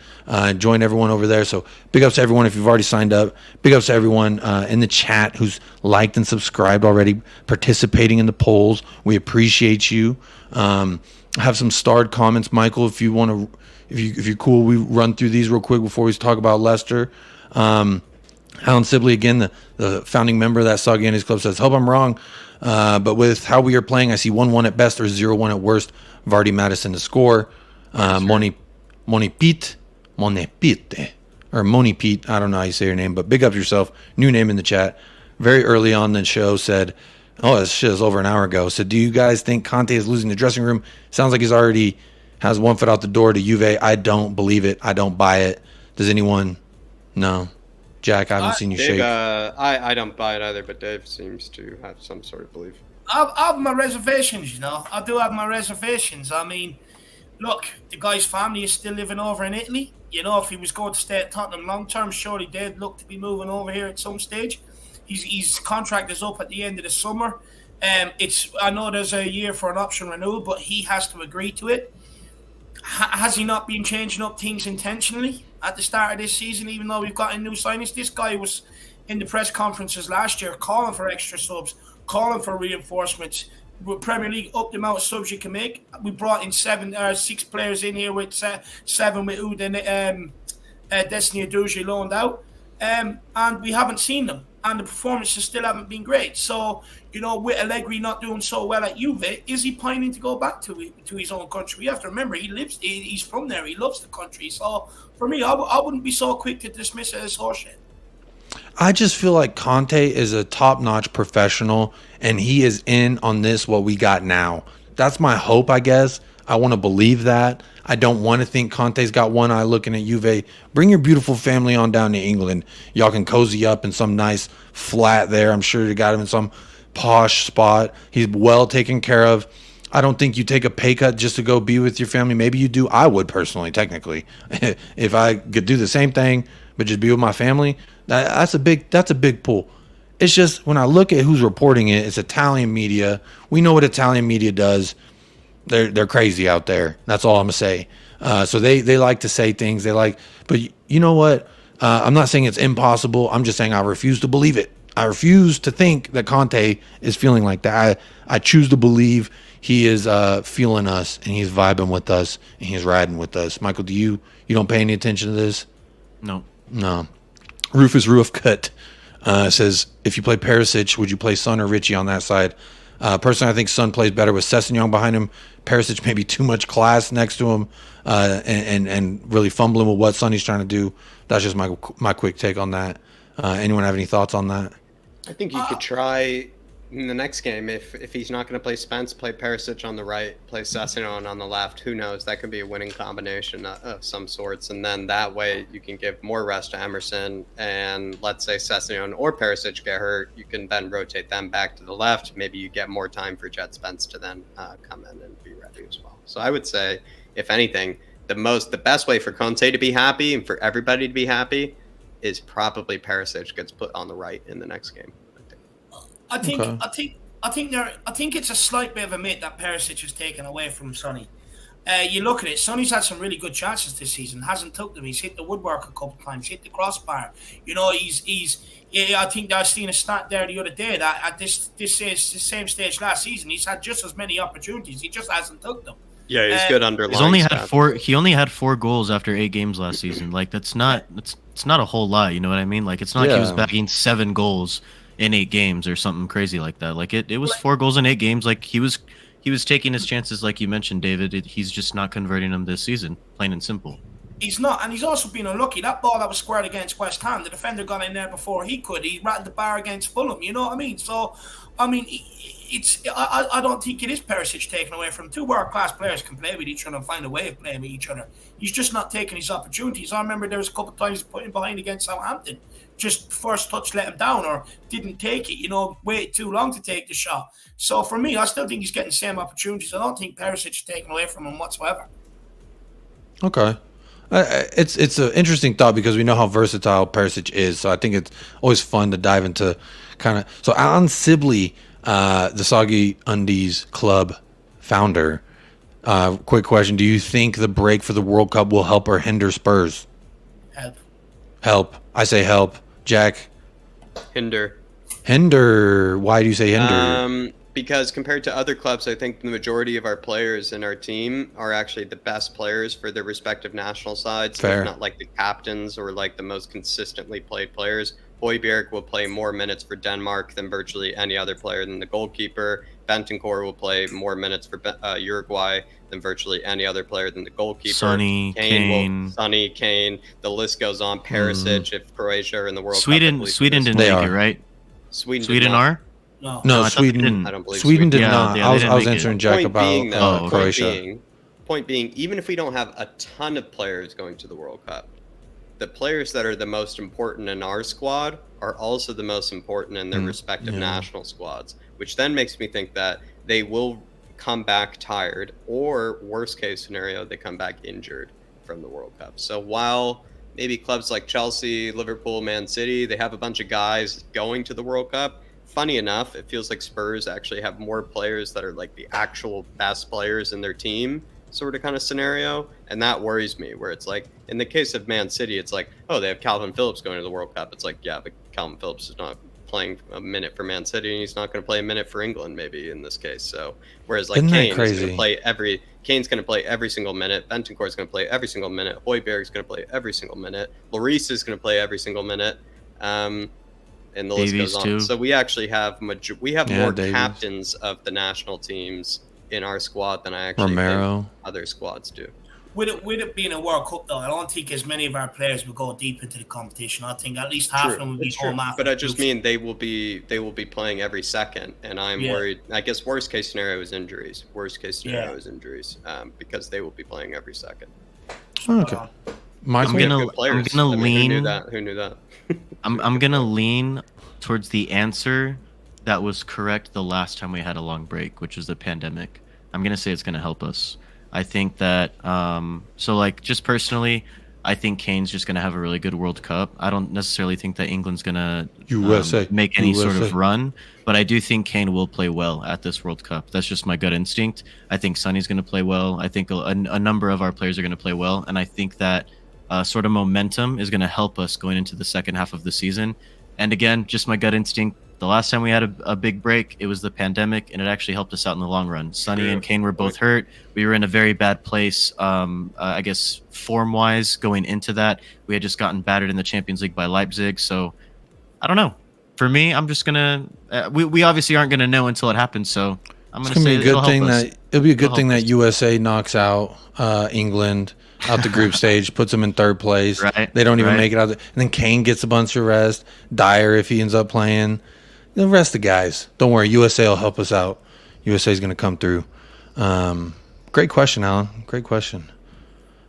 join everyone over there. So big ups to everyone if you've already signed up. Big ups to everyone in the chat who's liked and subscribed already, participating in the polls. We appreciate you. Have some starred comments, Michael, if you want to. If you're cool, we run through these real quick before we talk about Leicester. Alan Sibley, again, the founding member of that Soggy Undies Club, says, hope I'm wrong. But with how we are playing, I see 1-1 at best or 0-1 at worst. Vardy Madison to score. Monipite, or Monipite, I don't know how you say your name, but big up yourself. New name in the chat. Very early on the show said, oh, this shit is over an hour ago. So do you guys think Conte is losing the dressing room? Sounds like he's already has one foot out the door to Juve. I don't believe it. I don't buy it. Does anyone? No. Jack, I haven't seen you shake. I don't buy it either, but Dave seems to have some sort of belief. I have my reservations, I do have my reservations. I mean, look, the guy's family is still living over in Italy. If he was going to stay at Tottenham long term, surely they'd look to be moving over here at some stage. His contract is up at the end of the summer. I know there's a year for an option renewal, but he has to agree to it. Has he not been changing up things intentionally at the start of this season, even though we've gotten new signings? This guy was in the press conferences last year calling for extra subs, calling for reinforcements. Premier League up the amount of subs you can make. We brought in 6 players in here with 7 with Udin, Destiny Aduji loaned out. And we haven't seen them. And the performances still haven't been great. So, with Allegri not doing so well at Juve, is he pining to go back to his own country? We have to remember, he's from there. He loves the country. So, for me, I wouldn't be so quick to dismiss it as horseshit. I just feel like Conte is a top-notch professional, and he is in on this, what we got now. That's my hope, I guess. I want to believe that. I don't want to think Conte's got one eye looking at Juve. Bring your beautiful family on down to England. Y'all can cozy up in some nice flat there. I'm sure you got him in some posh spot. He's well taken care of. I don't think you take a pay cut just to go be with your family. Maybe you do. I would personally, technically. If I could do the same thing, but just be with my family, that's a big pull. It's just when I look at who's reporting it, it's Italian media. We know what Italian media does. They're crazy out there. That's all I'm gonna say. So they like to say things. But you know what? I'm not saying it's impossible. I'm just saying I refuse to believe it. I refuse to think that Conte is feeling like that. I choose to believe he is feeling us and he's vibing with us and he's riding with us. Michael, do you don't pay any attention to this? No. Rufus Roofcut says, if you play Perisic, would you play Son or Richie on that side? Personally, I think Son plays better with Sessegnon behind him. Perisic maybe too much class next to him and really fumbling with what Sonny's trying to do. That's just my quick take on that. Anyone have any thoughts on that? I think you could try in the next game, if he's not going to play Spence, play Perisic on the right, play Sessegnon on the left. Who knows? That could be a winning combination of some sorts. And then that way you can give more rest to Emerson. And let's say Sessegnon or Perisic get hurt, you can then rotate them back to the left. Maybe you get more time for Jet Spence to then come in and be ready as well. So I would say, if anything, the best way for Conte to be happy and for everybody to be happy is probably Perisic gets put on the right in the next game. I think it's a slight bit of a myth that Perisic has taken away from Sonny. You look at it, Sonny's had some really good chances this season, hasn't took them. He's hit the woodwork a couple of times, hit the crossbar. I think I seen a stat there the other day that at this same stage last season, he's had just as many opportunities. He just hasn't took them. Yeah, he's good underlying. He only had 4 goals after 8 games last season. Like it's not a whole lot. You know what I mean? Like it's not like he was bagging 7 goals in 8 games or something crazy like that. Like it was 4 goals in 8 games. Like he was taking his chances, like you mentioned, David. He's just not converting them this season, plain and simple. He's not, and he's also been unlucky. That ball that was squared against West Ham, the defender got in there before he could. He rattled the bar against Fulham. You know what I mean? So, I mean, I don't think it is Perisic taken away from 2 world-class players can play with each other and find a way of playing with each other. He's just not taking his opportunities. I remember there was a couple of times put him behind against Southampton. Just first touch let him down or didn't take it, waited too long to take the shot. So for me, I still think he's getting the same opportunities. I don't think Perisic is taken away from him whatsoever. Okay. It's an interesting thought because we know how versatile Perisic is. So I think it's always fun to dive into kind of. So Alan Sibley, the Soggy Undies Club founder, quick question. Do you think the break for the World Cup will help or hinder Spurs? Help. I say help. Jack? Hinder. Why do you say hinder? Because compared to other clubs, I think the majority of our players in our team are actually the best players for their respective national sides. Fair. They're not like the captains or like the most consistently played players. Højbjerg will play more minutes for Denmark than virtually any other player than the goalkeeper. Bentancur will play more minutes for Uruguay than virtually any other player than the goalkeeper. Sonny, Kane. Sonny, Kane. The list goes on. Perisic, if Croatia are in the World Cup. Sweden didn't make it, right? Sweden are? No, Sweden. I don't believe Sweden did not. Yeah, I they was didn't make answering it. Jack about Croatia. Point being, even if we don't have a ton of players going to the World Cup, the players that are the most important in our squad are also the most important in their respective national squads, which then makes me think that they will come back tired, or worst case scenario, they come back injured from the World Cup. So while maybe clubs like Chelsea, Liverpool, Man City, they have a bunch of guys going to the World Cup, funny enough, it feels like Spurs actually have more players that are like the actual best players in their team, sort of kind of scenario, and that worries me, where it's like, in the case of Man City, it's like, oh, they have Calvin Phillips going to the World Cup. It's like, yeah, but Calvin Phillips is not playing a minute for Man City, and he's not going to play a minute for England, maybe, in this case. So, whereas like Kane is going to play Kane's going to play every single minute, Bentancur is going to play every single minute, Højbjerg is going to play every single minute, Lloris is going to play every single minute, and the list goes on. So we actually have more captains of the national teams in our squad than I actually think other squads do. With it being a World Cup, though, I don't think as many of our players will go deep into the competition. I think at least half of them will be home after. But I just mean they will be playing every second, and I'm worried. I guess worst case scenario is injuries. Because they will be playing every second. Okay, I'm gonna lean. Who knew that? I'm gonna lean towards the answer that was correct the last time we had a long break, which was the pandemic. I'm gonna say it's gonna help us. I think that so like just personally, I think Kane's just gonna have a really good World Cup. I don't necessarily think that England's gonna make any sort of run, but I do think Kane will play well at this World Cup. That's just my gut instinct. I think Sonny's gonna play well. I think a number of our players are gonna play well, and I think that sort of momentum is gonna help us going into the second half of the season. And again, just my gut instinct. The last time we had a big break, it was the pandemic, and it actually helped us out in the long run. Sonny and Kane were both hurt. We were in a very bad place, I guess, form-wise going into that. We had just gotten battered in the Champions League by Leipzig. So, I don't know. For me, I'm just going to... we obviously aren't going to know until it happens, so I'm going to say it'll be a good thing that USA knocks out England out the group stage, puts them in third place. Right. They don't even make it out. And then Kane gets a bunch of rest. Dyer, if he ends up playing... The rest of the guys, don't worry. USA will help us out. USA is going to come through. Great question, Alan. Great question.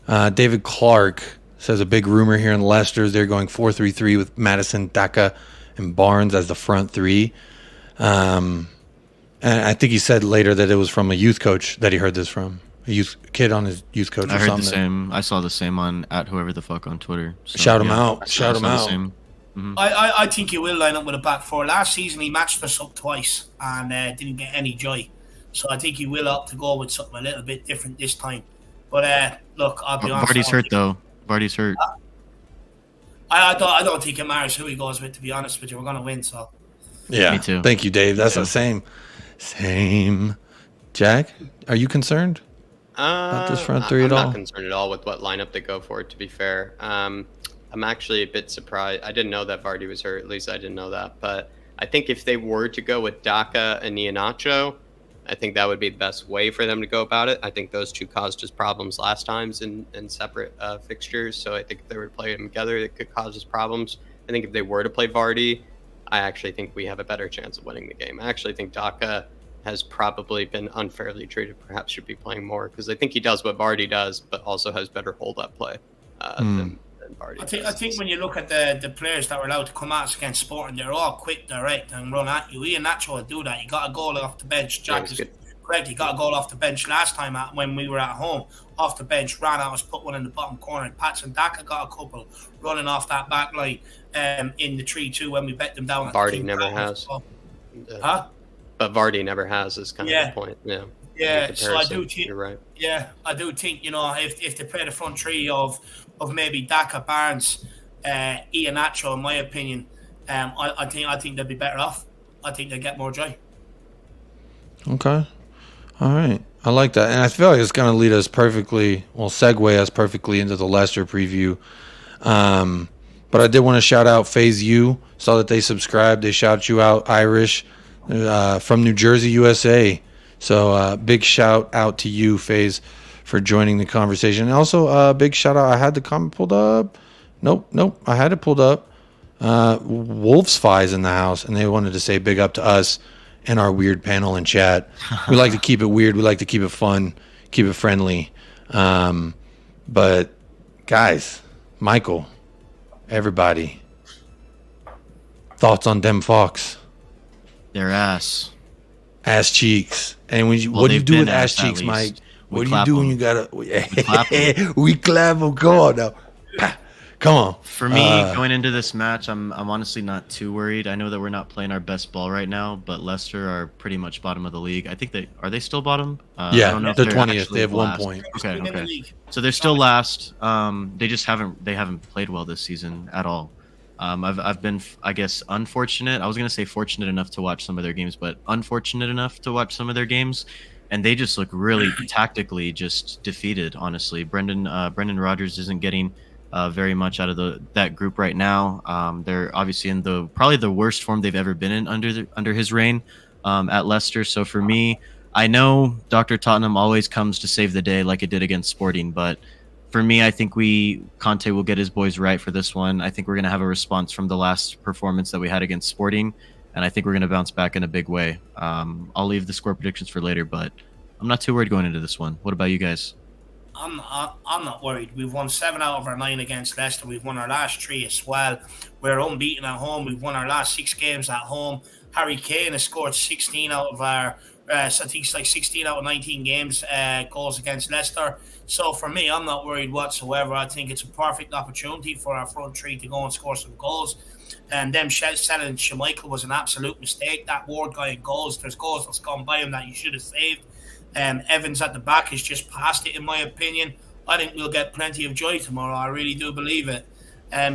David Clark says a big rumor here in Leicester. They're going 4-3-3 with Madison, Daka, and Barnes as the front three. And I think he said later that it was from a youth coach that he heard this from. A youth kid on his youth coach. I heard the same. I saw the same on @whoever the fuck on Twitter. So, shout him out. Shout him out. Mm-hmm. I think he will line up with a back four. Last season he matched us up twice and didn't get any joy. So I think he will opt to go with something a little bit different this time. But look, I'll be honest. Vardy's hurt though. Vardy's hurt. I don't think it matters who he goes with. To be honest with you, we're gonna win. So yeah, me too. Thank you, Dave. That's the same. Jack, are you concerned about this front three at all? I'm not concerned at all with what lineup they go for. To be fair. I'm actually a bit surprised. I didn't know that Vardy was hurt. At least I didn't know that. But I think if they were to go with Daka and Iheanacho, I think that would be the best way for them to go about it. I think those two caused us problems last times in separate fixtures. So I think if they were to play them together, it could cause us problems. I think if they were to play Vardy, I actually think we have a better chance of winning the game. I actually think Daka has probably been unfairly treated. Perhaps should be playing more because I think he does what Vardy does, but also has better hold-up play than Vardy. I think when you look at the players that were allowed to come at us against Sporting, they're all quick, direct, and run at you. Iheanacho will do that. He got a goal off the bench. Jack is correct. He got a goal off the bench last time when we were at home. Off the bench, ran at us, put one in the bottom corner. Patson Daka got a couple running off that back line in the 3-2 when we bet them down. Vardy never has. Huh? But Vardy never has is kind of the point. Yeah. Yeah, so I do think you're right. Yeah, I do think if they play the front three of maybe Daka, Barnes, Iheanacho, in my opinion, I think they'd be better off. I think they get more joy. Okay, all right, I like that, and I feel like it's going to lead us perfectly. Well, segue us perfectly into the Leicester preview. But I did want to shout out FaZe U. Saw that they subscribed. They shout you out, Irish, from New Jersey, USA. So big shout out to you, FaZe, for joining the conversation. And also, big shout out. I had the comment pulled up. Nope. I had it pulled up. Wolves Fi's in the house, and they wanted to say big up to us and our weird panel in chat. We like to keep it weird. We like to keep it fun, keep it friendly. But guys, Michael, everybody, thoughts on them Fox? Their ass Cheeks. And what do you do with ass cheeks, Mike? What do you do when you gotta? We clap them. Come on now. Come on. For me, going into this match, I'm honestly not too worried. I know that we're not playing our best ball right now, but Leicester are pretty much bottom of the league. I think are they still bottom? Yeah, I don't know if they're 20th. They have 1 point. Okay. So they're still last. They just haven't played well this season at all. I've been, I guess, unfortunate. I was gonna say fortunate enough to watch some of their games, but unfortunate enough to watch some of their games, and they just look really tactically just defeated. Honestly, Brendan Rodgers isn't getting very much out of that group right now. They're obviously in probably the worst form they've ever been in under his reign at Leicester. So for me, I know Dr. Tottenham always comes to save the day like it did against Sporting, but for me, I think Conte will get his boys right for this one. I think we're going to have a response from the last performance that we had against Sporting, and I think we're going to bounce back in a big way. I'll leave the score predictions for later, but I'm not too worried going into this one. What about you guys? I'm not worried. We've won 7 out of our 9 against Leicester. We've won our last 3 as well. We're unbeaten at home. We've won our last 6 games at home. Harry Kane has scored 16 out of our, I think it's like 16 out of 19 games goals against Leicester. So for me, I'm not worried whatsoever. I think it's a perfect opportunity for our front 3 to go and score some goals. And them selling Schmeichel was an absolute mistake. That Ward guy in goals, there's goals that's gone by him that you should have saved. Evans at the back has just passed it, in my opinion. I think we'll get plenty of joy tomorrow. I really do believe it.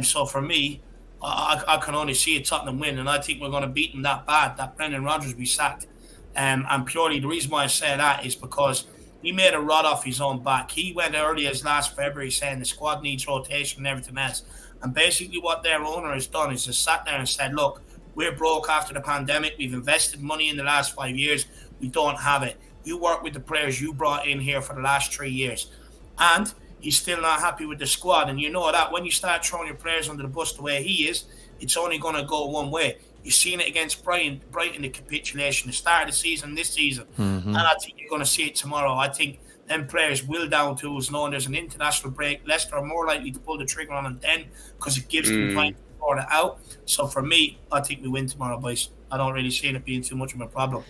So for me, I can only see a Tottenham win, and I think we're going to beat them that bad, that Brendan Rodgers be sacked. And purely the reason why I say that is because he made a rod off his own back. He went early as last February saying the squad needs rotation and everything else. And basically what their owner has done is just sat there and said, look, we're broke after the pandemic. We've invested money in the last 5 years. We don't have it. You work with the players you brought in here for the last 3 years. And he's still not happy with the squad. And you know that when you start throwing your players under the bus the way he is, it's only going to go one way. You've seen it against Brighton, the capitulation, the start of the season, this season. Mm-hmm. And I think you're going to see it tomorrow. I think them players will down tools, knowing there's an international break. Leicester are more likely to pull the trigger on them then because it gives them time to sort it out. So for me, I think we win tomorrow, boys. I don't really see it being too much of a problem.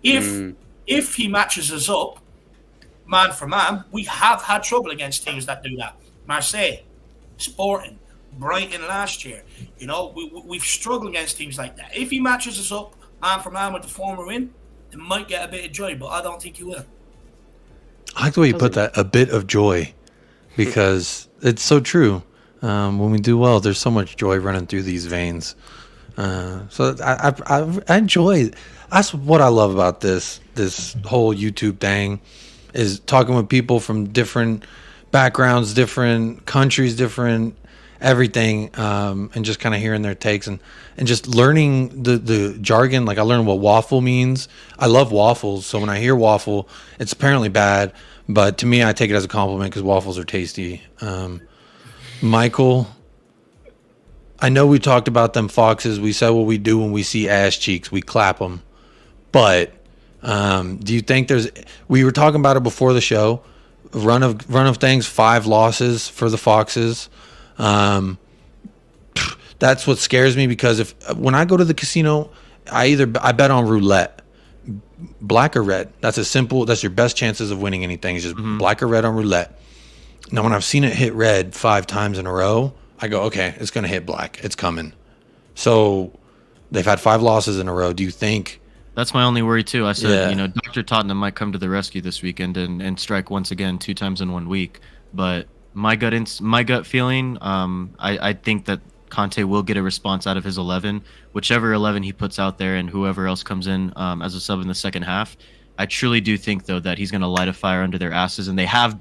If he matches us up, man for man, we have had trouble against teams that do that. Marseille, Sporting, Brighton last year. You know, we've struggled against teams like that. If he matches us up, man for man, with the form we're in, it might get a bit of joy, but I don't think he will. I like the way you put that, a bit of joy, because it's so true. When we do well, there's so much joy running through these veins. So I enjoy it. That's what I love about this whole YouTube thing, is talking with people from different backgrounds, different countries, different everything, and just kind of hearing their takes and just learning the jargon. Like I learned what waffle means. I love waffles, so when I hear waffle, it's apparently bad, but to me, I take it as a compliment because waffles are tasty. Michael, I know we talked about them Foxes. We said what we do when we see ass cheeks. We clap them. But do you think we were talking about it before the show, run of things, 5 losses for the Foxes. That's what scares me, because when I go to the casino, I bet on roulette, black or red. That's your best chances of winning anything, is just black or red on roulette. Now, when I've seen it hit red 5 times in a row, I go, okay, it's going to hit black. It's coming. So they've had 5 losses in a row. Do you think? That's my only worry too. I said, Dr. Tottenham might come to the rescue this weekend and strike once again 2 times in 1 week. But my gut feeling, I think that Conte will get a response out of his 11, whichever 11 he puts out there, and whoever else comes in as a sub in the second half. I truly do think, though, that he's going to light a fire under their asses, and they have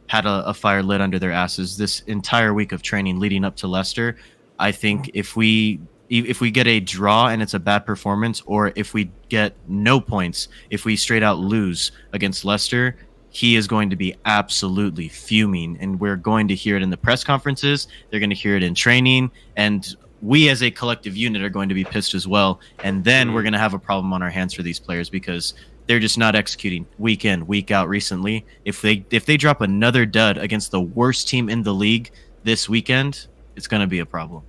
had a fire lit under their asses this entire week of training leading up to Leicester. I think if we get a draw and it's a bad performance, or if we get no points, if we straight out lose against Leicester, he is going to be absolutely fuming, and we're going to hear it in the press conferences. They're going to hear it in training, and we as a collective unit are going to be pissed as well. And then we're going to have a problem on our hands for these players because they're just not executing week in, week out recently. If they drop another dud against the worst team in the league this weekend, it's going to be a problem.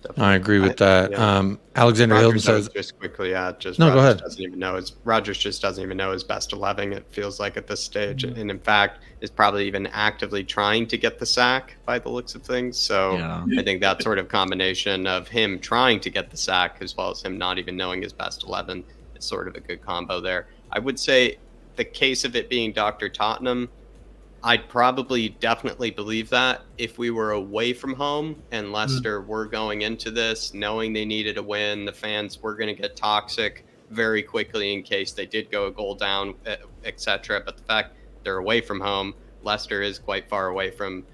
Definitely. I agree with that. Yeah. Alexander Hilton Rogers says, just quickly, just No, go Rogers ahead. Rogers just doesn't even know his best 11. It feels like at this stage, and in fact, is probably even actively trying to get the sack by the looks of things. So I think that sort of combination of him trying to get the sack as well as him not even knowing his best 11 is sort of a good combo there. I would say the case of it being Dr. Tottenham, I'd probably definitely believe that if we were away from home and Leicester were going into this knowing they needed a win, the fans were going to get toxic very quickly in case they did go a goal down, etc. But the fact they're away from home, Leicester is quite far away from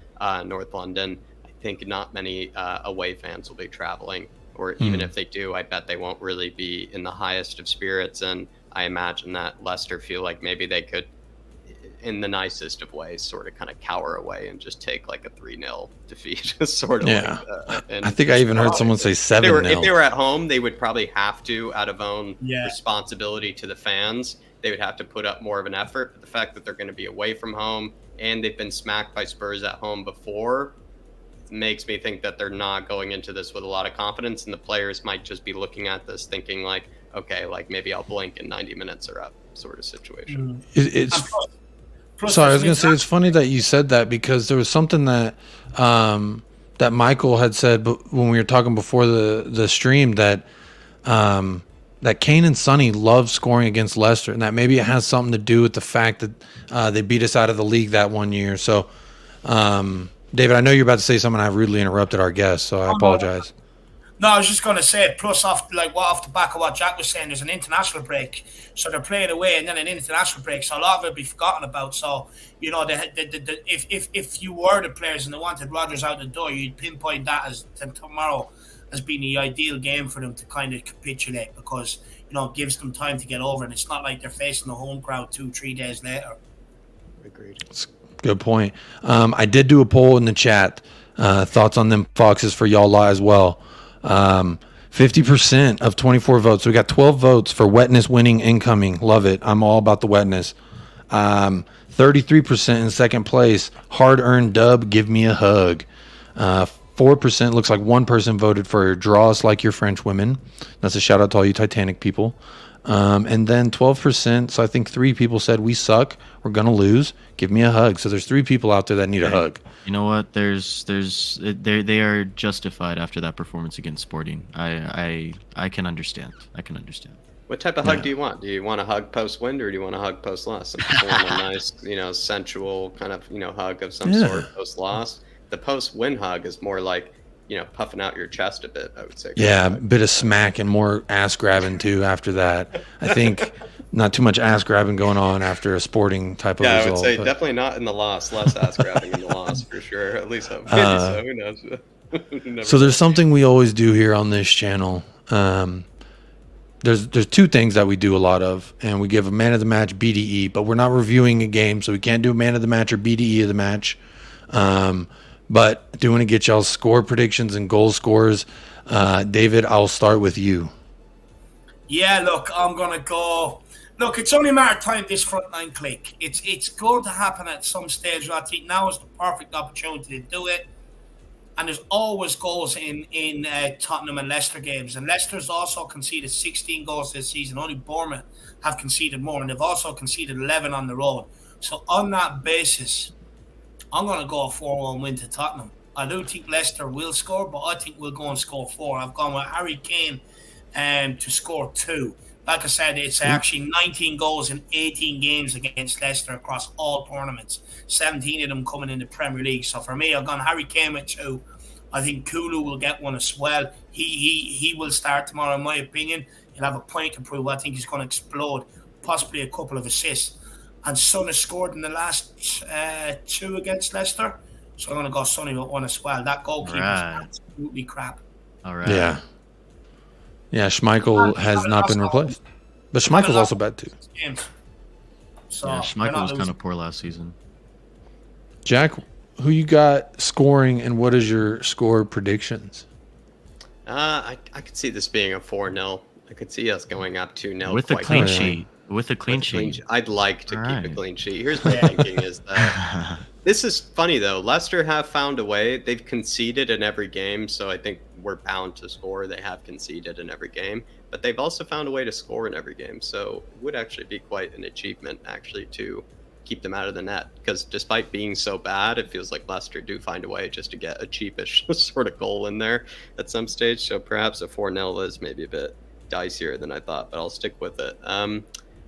North London. I think not many away fans will be traveling, or even if they do, I bet they won't really be in the highest of spirits. And I imagine that Leicester feel like maybe they could, in the nicest of ways, sort of kind of cower away and just take like a 3-0 defeat. Sort of. Yeah. And I think I even heard someone say 7-0. If they were at home, they would probably have to, out of own responsibility to the fans, they would have to put up more of an effort. But the fact that they're going to be away from home and they've been smacked by Spurs at home before makes me think that they're not going into this with a lot of confidence, and the players might just be looking at this thinking like, okay, like maybe I'll blink in 90 minutes or up sort of situation. Sorry, I was going to say it's funny that you said that, because there was something that that Michael had said when we were talking before the stream that that Kane and Sonny love scoring against Leicester, and that maybe it has something to do with the fact that they beat us out of the league that one year. So, David, I know you're about to say something. I rudely interrupted our guest, so I apologize. No, I was just going to say, plus off the back of what Jack was saying, there's an international break. So they're playing away and then an international break. So a lot of it will be forgotten about. So, you know, if you were the players and they wanted Rodgers out the door, you'd pinpoint that as tomorrow as being the ideal game for them to kind of capitulate, because, you know, it gives them time to get over. And it's not like they're facing the home crowd 2-3 days later. Agreed. Good point. I did do a poll in the chat. Thoughts on them Foxes for y'all as well. 50% of 24 votes. So we got 12 votes for wetness winning incoming. Love it. I'm all about the wetness. 33% in second place. Hard earned dub. Give me a hug. 4% looks like one person voted for draw us like your French women. That's a shout out to all you Titanic people. And then 12%. So I think 3 people said we suck. We're gonna lose. Give me a hug. So there's 3 people out there that need a hug. You know what? They are justified after that performance against Sporting. I can understand. What type of hug do you want? Do you want a hug post-win, or do you want a hug post-loss? Some people want a nice, sensual kind of, hug of some sort post-loss. The post-win hug is more like, puffing out your chest a bit, I would say. Yeah, a bit of smack and more ass grabbing too after that. I think not too much ass grabbing going on after a Sporting type of result. I would say definitely not in the loss. Less ass grabbing in the loss for sure. At least maybe so. Who knows? So there's something we always do here on this channel. There's 2 things that we do a lot of, and we give a man of the match BDE, but we're not reviewing a game, so we can't do a man of the match or BDE of the match. But I do want to get y'all's score predictions and goal scores. David, I'll start with you. Yeah, look, I'm going to go. Look, it's only a matter of time this front line click. It's going to happen at some stage. I think now is the perfect opportunity to do it. And there's always goals in Tottenham and Leicester games. And Leicester's also conceded 16 goals this season. Only Bournemouth have conceded more. And they've also conceded 11 on the road. So on that basis, I'm going to go a 4-1 win to Tottenham. I do think Leicester will score, but I think we'll go and score 4. I've gone with Harry Kane to score 2. Like I said, it's actually 19 goals in 18 games against Leicester across all tournaments. 17 of them coming in the Premier League. So for me, I've gone Harry Kane with 2. I think Kulu will get 1 as well. He will start tomorrow, in my opinion. He'll have a point to prove. I think he's going to explode. Possibly a couple of assists. And Son has scored in the last 2 against Leicester. So I'm going to go Sonny with 1 as well. That goalkeeper's absolutely crap. All right. Yeah. Yeah, Schmeichel has not been replaced. But Schmeichel's also bad too. So Yeah, Schmeichel was kind of poor last season. Jack, who you got scoring, and what is your score predictions? I could see this being a 4-0. I could see us going up 2-0 with a clean sheet. With a clean sheet. I'd like to keep a clean sheet. Here's my thinking is that this is funny though. Leicester have found a way. They've conceded in every game, so I think we're bound to score. They have conceded in every game, but they've also found a way to score in every game. So it would actually be quite an achievement actually to keep them out of the net, because despite being so bad, it feels like Leicester do find a way just to get a cheapish sort of goal in there at some stage. So perhaps a 4-0 is maybe a bit dicier than I thought, but I'll stick with it.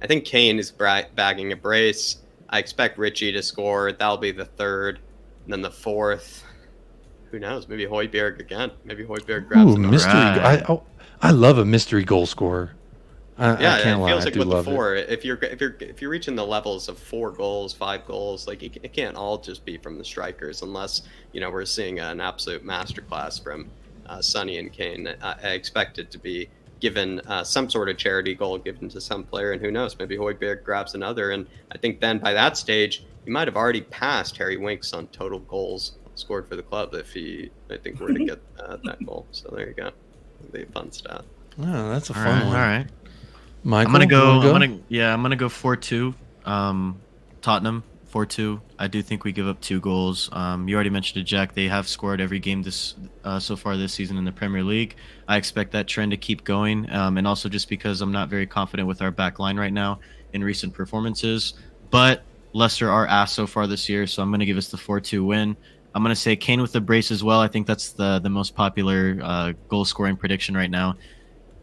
I think Kane is bagging a brace. I expect Richie to score. That'll be the third. And then the fourth, who knows? Maybe Højbjerg again. Maybe Højbjerg grabs another. Mystery. I love a mystery goal scorer. I can't lie. It feels like with the 4, it. if you're reaching the levels of 4 goals, 5 goals, like it can't all just be from the strikers, unless we're seeing an absolute masterclass from Sonny and Kane. I expect it to be given some sort of charity goal given to some player, and who knows, maybe Højbjerg grabs another. And I think then by that stage, he might have already passed Harry Winks on total goals scored for the club if he, I think, were to get that goal. So there you go. It'll be a fun stat. Oh, that's a fun one. All right. Michael, I'm gonna go 4-2. Tottenham 4-2. I do think we give up 2 goals. You already mentioned it, Jack. They have scored every game so far this season in the Premier League. I expect that trend to keep going, and also just because I'm not very confident with our back line right now in recent performances. But Leicester are ass so far this year, so I'm going to give us the 4-2 win. I'm going to say Kane with the brace as well. I think that's the most popular goal-scoring prediction right now.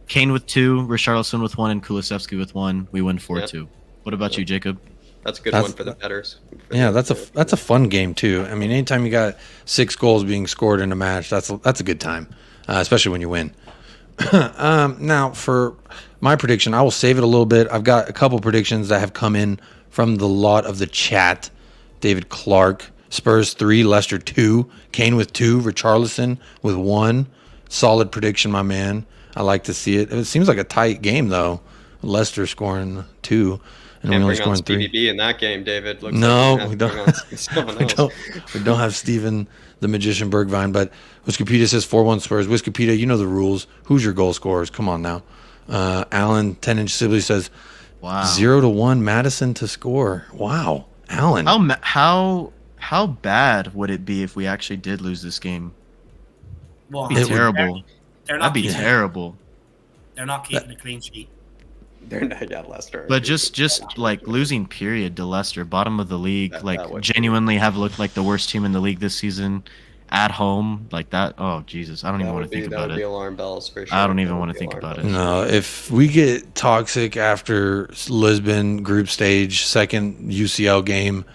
Kane with 2, Richarlison with 1, and Kulusevski with 1. We win 4-2. Yep. What about you, Jacob? That's a good one for the bettors. Yeah, that's a fun game too. I mean, anytime you got 6 goals being scored in a match, that's a good time, especially when you win. Now, for my prediction, I will save it a little bit. I've got a couple predictions that have come in from the lot of the chat. David Clark, Spurs 3, Leicester 2, Kane with 2, Richarlison with 1. Solid prediction, my man. I like to see it. It seems like a tight game though. Leicester scoring 2. And can't we only bring on scoring 3. B in that game, David. Looks no, like we don't. We don't have Steven the Magician Bergvine, but Wikipedia says 4-1 Spurs. Wikipedia, you know the rules. Who's your goal scorers? Come on now. Alan 10-inch Sibley says, wow, 0-1 Madison to score. Wow, Alan. How bad would it be if we actually did lose this game? Well, It'd be terrible. That'd be terrible. They're not keeping a clean sheet. They're not, Leicester. But just like losing period to Leicester, bottom of the league, that genuinely have looked like the worst team in the league this season at home, like that. Oh, Jesus. I don't even want to think about it. That would be alarm bells for sure. I don't even want to think about it. No, if we get toxic after Lisbon group stage, second UCL game,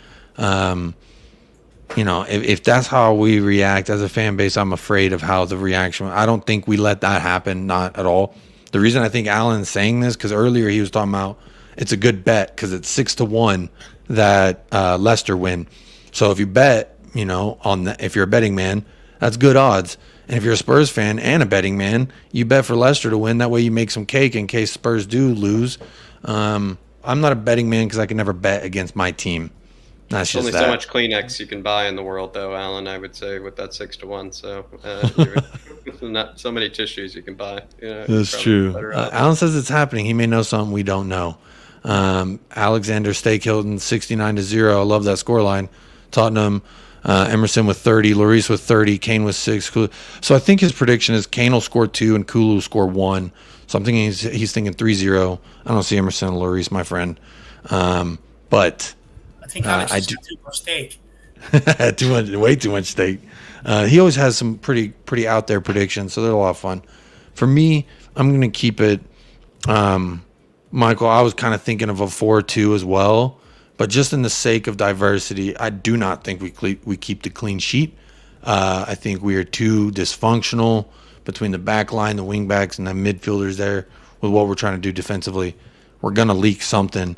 if that's how we react as a fan base, I'm afraid of how the reaction. I don't think we let that happen, not at all. The reason I think Alan's saying this, because earlier he was talking about it's a good bet because it's 6-1 that Leicester win. So if you bet, on that, if you're a betting man, that's good odds. And if you're a Spurs fan and a betting man, you bet for Leicester to win. That way you make some cake in case Spurs do lose. I'm not a betting man because I can never bet against my team. That's just only so much Kleenex you can buy in the world, though, Alan. I would say with that 6-1. So not so many tissues you can buy. That's true. Alan says it's happening. He may know something we don't know. Alexander Stake Hilton 69-0. I love that scoreline. Tottenham, Emerson with 30, Lloris with 30, Kane with 6. So I think his prediction is Kane will score 2 and Kulu will score 1. So I'm thinking he's thinking 3-0. I don't see Emerson and Lloris, my friend. But I think Alex has too much steak. way too much steak. He always has some pretty out there predictions, so they're a lot of fun. For me, I'm going to keep it. Michael, I was kind of thinking of a 4-2 as well, but just in the sake of diversity, I do not think we keep the clean sheet. I think we are too dysfunctional between the back line, the wing backs, and the midfielders there with what we're trying to do defensively. We're going to leak something.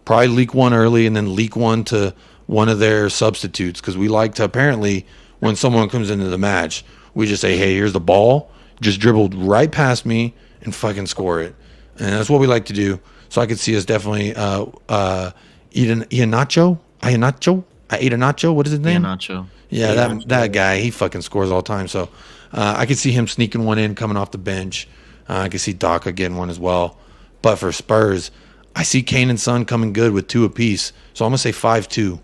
Probably leak one early and then leak one to one of their substitutes, because we like to, apparently, when someone comes into the match, we just say, hey, here's the ball, just dribbled right past me and fucking score it. And that's what we like to do. So I could see us definitely Iheanacho? What is his name? Iheanacho. Yeah, that guy, he fucking scores all the time. So I could see him sneaking one in coming off the bench. I could see Daka getting one as well. But for Spurs, I see Kane and Son coming good with 2 apiece. So I'm going to say 5-2.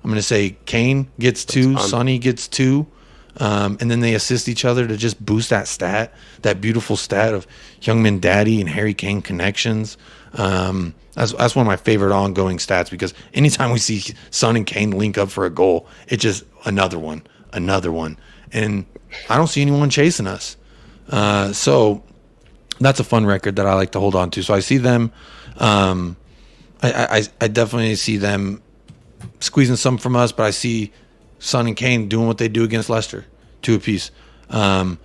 I'm going to say Kane gets 2, Sonny gets 2. And then they assist each other to just boost that stat, that beautiful stat of Heung-min Daddy and Harry Kane connections. That's one of my favorite ongoing stats, because anytime we see Son and Kane link up for a goal, it's just another one. And I don't see anyone chasing us. So that's a fun record that I like to hold on to. So I see them. I definitely see them squeezing some from us, but I see Son and Kane doing what they do against Leicester, 2 apiece. And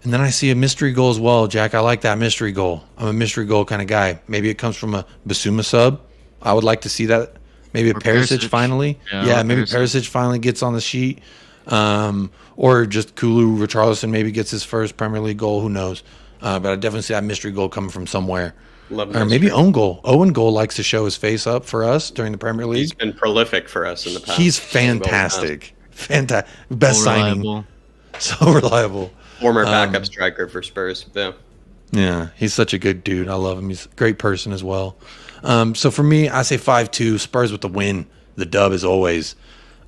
then I see a mystery goal as well, Jack. I like that mystery goal. I'm a mystery goal kind of guy. Maybe it comes from a Basuma sub. I would like to see that. Maybe Perisic finally. Yeah, maybe Perisic finally gets on the sheet. Or just Kulu Richarlison maybe gets his first Premier League goal. Who knows? But I definitely see that mystery goal coming from somewhere. Or maybe own goal. Owen Goal likes to show his face up for us during the Premier League. He's been prolific for us in the past. He's fantastic. Best signing. So reliable. Former backup striker for Spurs. Yeah, he's such a good dude. I love him. He's a great person as well. So for me, I say 5-2. Spurs with the win. The dub as always.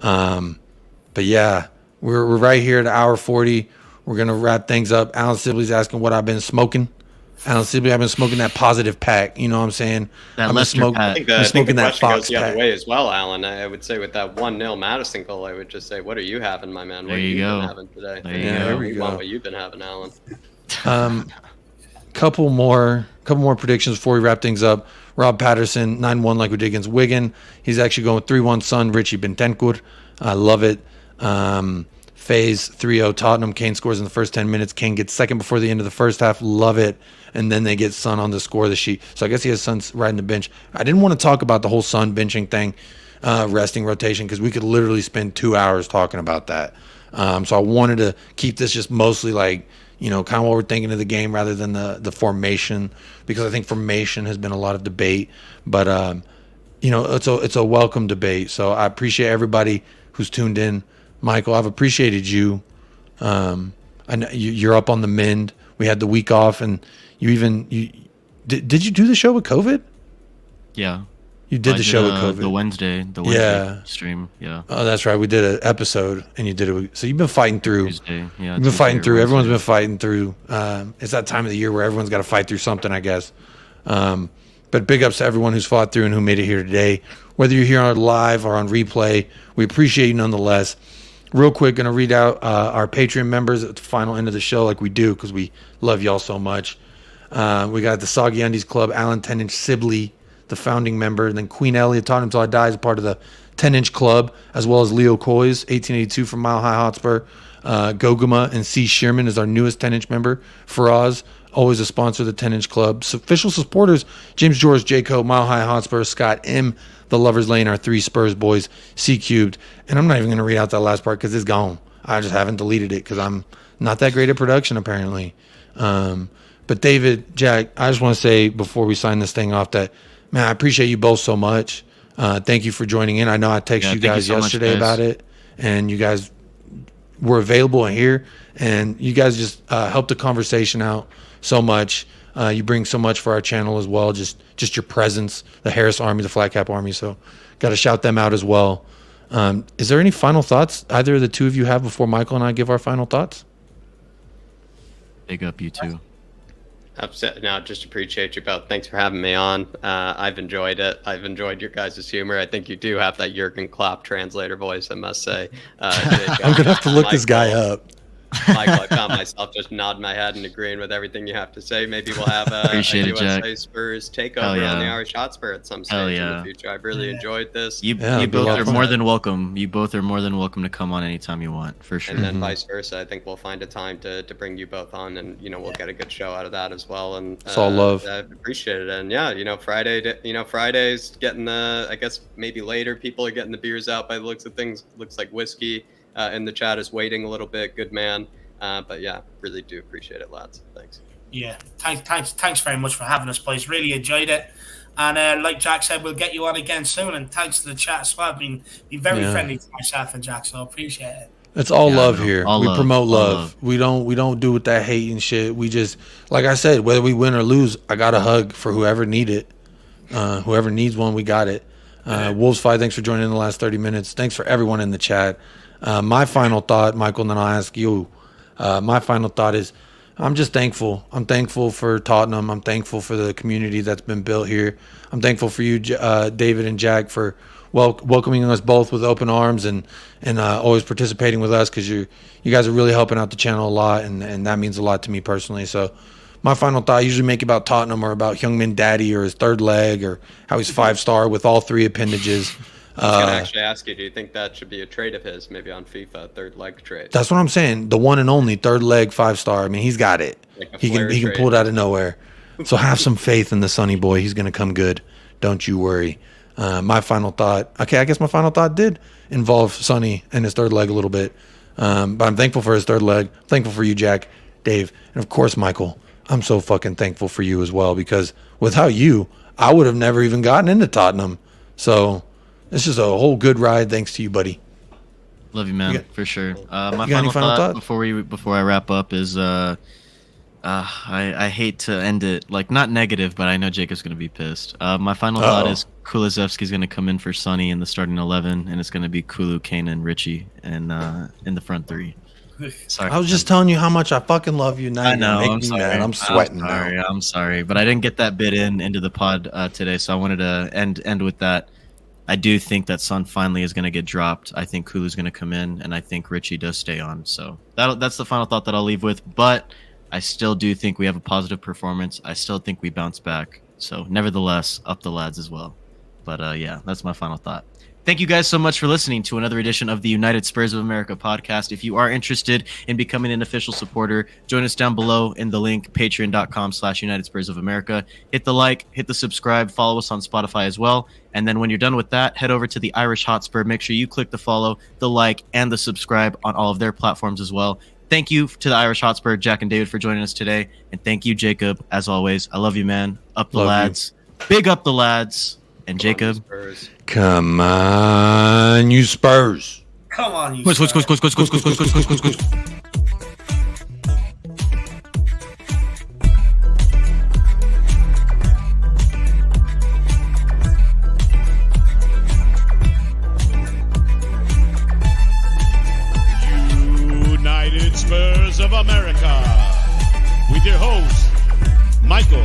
But yeah, we're right here at hour 40. We're going to wrap things up. Alan Sibley's asking what I've been smoking. Alan Sibley, I've been smoking that positive pack. You know what I'm saying? That Leicester pack. I think the question goes the other way as well, Alan. I would say with that 1-0 Madison goal, I would just say, what are you having, my man? What there you go. Been having today? There you go. Want what you've been having, Alan. Couple more predictions before we wrap things up. Rob Patterson, 9-1 like we did against Wigan. He's actually going 3-1 Son, Richie Bentancur. I love it. FaZe 3-0 Tottenham. Kane scores in the first 10 minutes. Kane gets second before the end of the first half. Love it. And then they get Son on the score the sheet. So I guess he has Son riding the bench. I didn't want to talk about the whole Son benching thing, resting rotation, because we could literally spend 2 hours talking about that. So I wanted to keep this just mostly like, kind of what we're thinking of the game rather than the formation, because I think formation has been a lot of debate. But, it's a welcome debate. So I appreciate everybody who's tuned in. Michael, I've appreciated you. I know you're up on the mend. We had the week off, and did you do the show with COVID? Yeah. You did the show with COVID. The Wednesday stream. Yeah. Oh, that's right. We did an episode, and you did it. So you've been fighting through. Tuesday. Yeah. You've been fighting through. Everyone's been fighting through. It's that time of the year where everyone's got to fight through something, I guess. But big ups to everyone who's fought through and who made it here today. Whether you're here on live or on replay, we appreciate you nonetheless. Real quick, going to read out our Patreon members at the final end of the show like we do, because we love y'all so much. We got the Soggy Undies Club, Alan 10-inch Sibley, the founding member, and then Queen Elliot, Tottenham Till I Die, is a part of the 10-inch club, as well as Leo COYS, 1882 from Mile High Hotspur. Goguma and C. Shearman is our newest 10-inch member. Faraz, always a sponsor of the 10-inch club. So official supporters, James George, J.Co., Mile High Hotspur, Scott M., The Lovers Lane, our 3 Spurs boys, C Cubed. And I'm not even going to read out that last part because it's gone. I just haven't deleted it because I'm not that great at production, apparently. But David, Jack, I just want to say before we sign this thing off that, man, I appreciate you both so much. Thank you for joining in. I know I texted you guys yesterday about it, and you guys were available and here, and you guys just helped the conversation out so much. You bring so much for our channel as well, just your presence, the Harris Army, the Flatcap Army. So got to shout them out as well. Is there any final thoughts either of the two of you have before Michael and I give our final thoughts? Big up you two. No, just appreciate you both. Thanks for having me on. I've enjoyed it. I've enjoyed your guys' humor. I think you do have that Jurgen Klopp translator voice, I must say. I'm going to have to look this guy up. Michael, I found myself just nodding my head and agreeing with everything you have to say. Maybe we'll have a Appreciate it, USA Jack. Spurs takeover Hell yeah. on the Irish Hotspur at some Hell stage in yeah. the future. I've really enjoyed this. You it'd be both are welcome. more than welcome. You both are more than welcome to come on anytime you want, for sure. And then vice versa. I think we'll find a time to bring you both on, and we'll get a good show out of that as well. And It's all love. I appreciate it. And yeah, Friday's getting the. I guess maybe later people are getting the beers out by the looks of things. Looks like whiskey in the chat is waiting a little bit. Good man. But yeah, really do appreciate it, lads. Thanks. Yeah, thanks very much for having us, boys. Really enjoyed it. And like Jack said, we'll get you on again soon. And thanks to the chat as well. Been very friendly to myself and Jack, so I appreciate it. It's all love no, here. all We love, promote all love. love. We don't do with that hate and shit. We just, like I said, whether we win or lose, I got a hug for whoever need it. Whoever needs one, we got it. Wolves Fight, thanks for joining in the last 30 minutes. Thanks for everyone in the chat. My final thought, Michael, and then I'll ask you. My final thought is I'm just thankful. I'm thankful for Tottenham. I'm thankful for the community that's been built here. I'm thankful for you, David and Jack, for welcoming us both with open arms and always participating with us, because you guys are really helping out the channel a lot, and that means a lot to me personally. So my final thought, I usually make about Tottenham or about Heung Min Daddy or his third leg or how he's 5-star with all 3 appendages. I was gonna actually ask you, do you think that should be a trade of his, maybe on FIFA, third leg trade? That's what I'm saying. The one and only third leg 5-star. I mean, he's got it. Like a He can flare pull it trade. out of nowhere. So have some faith in the Sonny boy. He's gonna come good. Don't you worry. My final thought. Okay, I guess my final thought did involve Sonny and his third leg a little bit. But I'm thankful for his third leg. I'm thankful for you, Jack, Dave, and of course Michael. I'm so fucking thankful for you as well, because without you, I would have never even gotten into Tottenham. So this is a whole good ride. Thanks to you, buddy. Love you, man, for sure. My you got any final thought? before I wrap up is I hate to end it like not negative, but I know Jacob's gonna be pissed. My final thought is Kulusevski's gonna come in for Sonny in the starting 11, and it's gonna be Kulu, Kane, and Richie, and in the front 3. Sorry, I was just telling you how much I fucking love you. Now I know. you're I'm making me sorry. mad. I'm sweating now. I'm sorry, but I didn't get that bit into the pod today, so I wanted to end with that. I do think that Son finally is going to get dropped. I think Kulu's going to come in, and I think Richie does stay on. So that's the final thought that I'll leave with. But I still do think we have a positive performance. I still think we bounce back. So nevertheless, up the lads as well. But yeah, that's my final thought. Thank you guys so much for listening to another edition of the United Spurs of America podcast. If you are interested in becoming an official supporter, join us down below in the link, patreon.com/United Spurs of America. Hit the like, hit the subscribe, follow us on Spotify as well. And then when you're done with that, head over to the Irish Hotspur. Make sure you click the follow, the like, and the subscribe on all of their platforms as well. Thank you to the Irish Hotspur, Jack and David, for joining us today. And thank you, Jacob, as always. I love you, man. Up the Love you. lads. Big up the lads. And Jacob. Spurs. Come on, you Spurs. Come on, you. Quiz. United Spurs of America with your hosts, Michael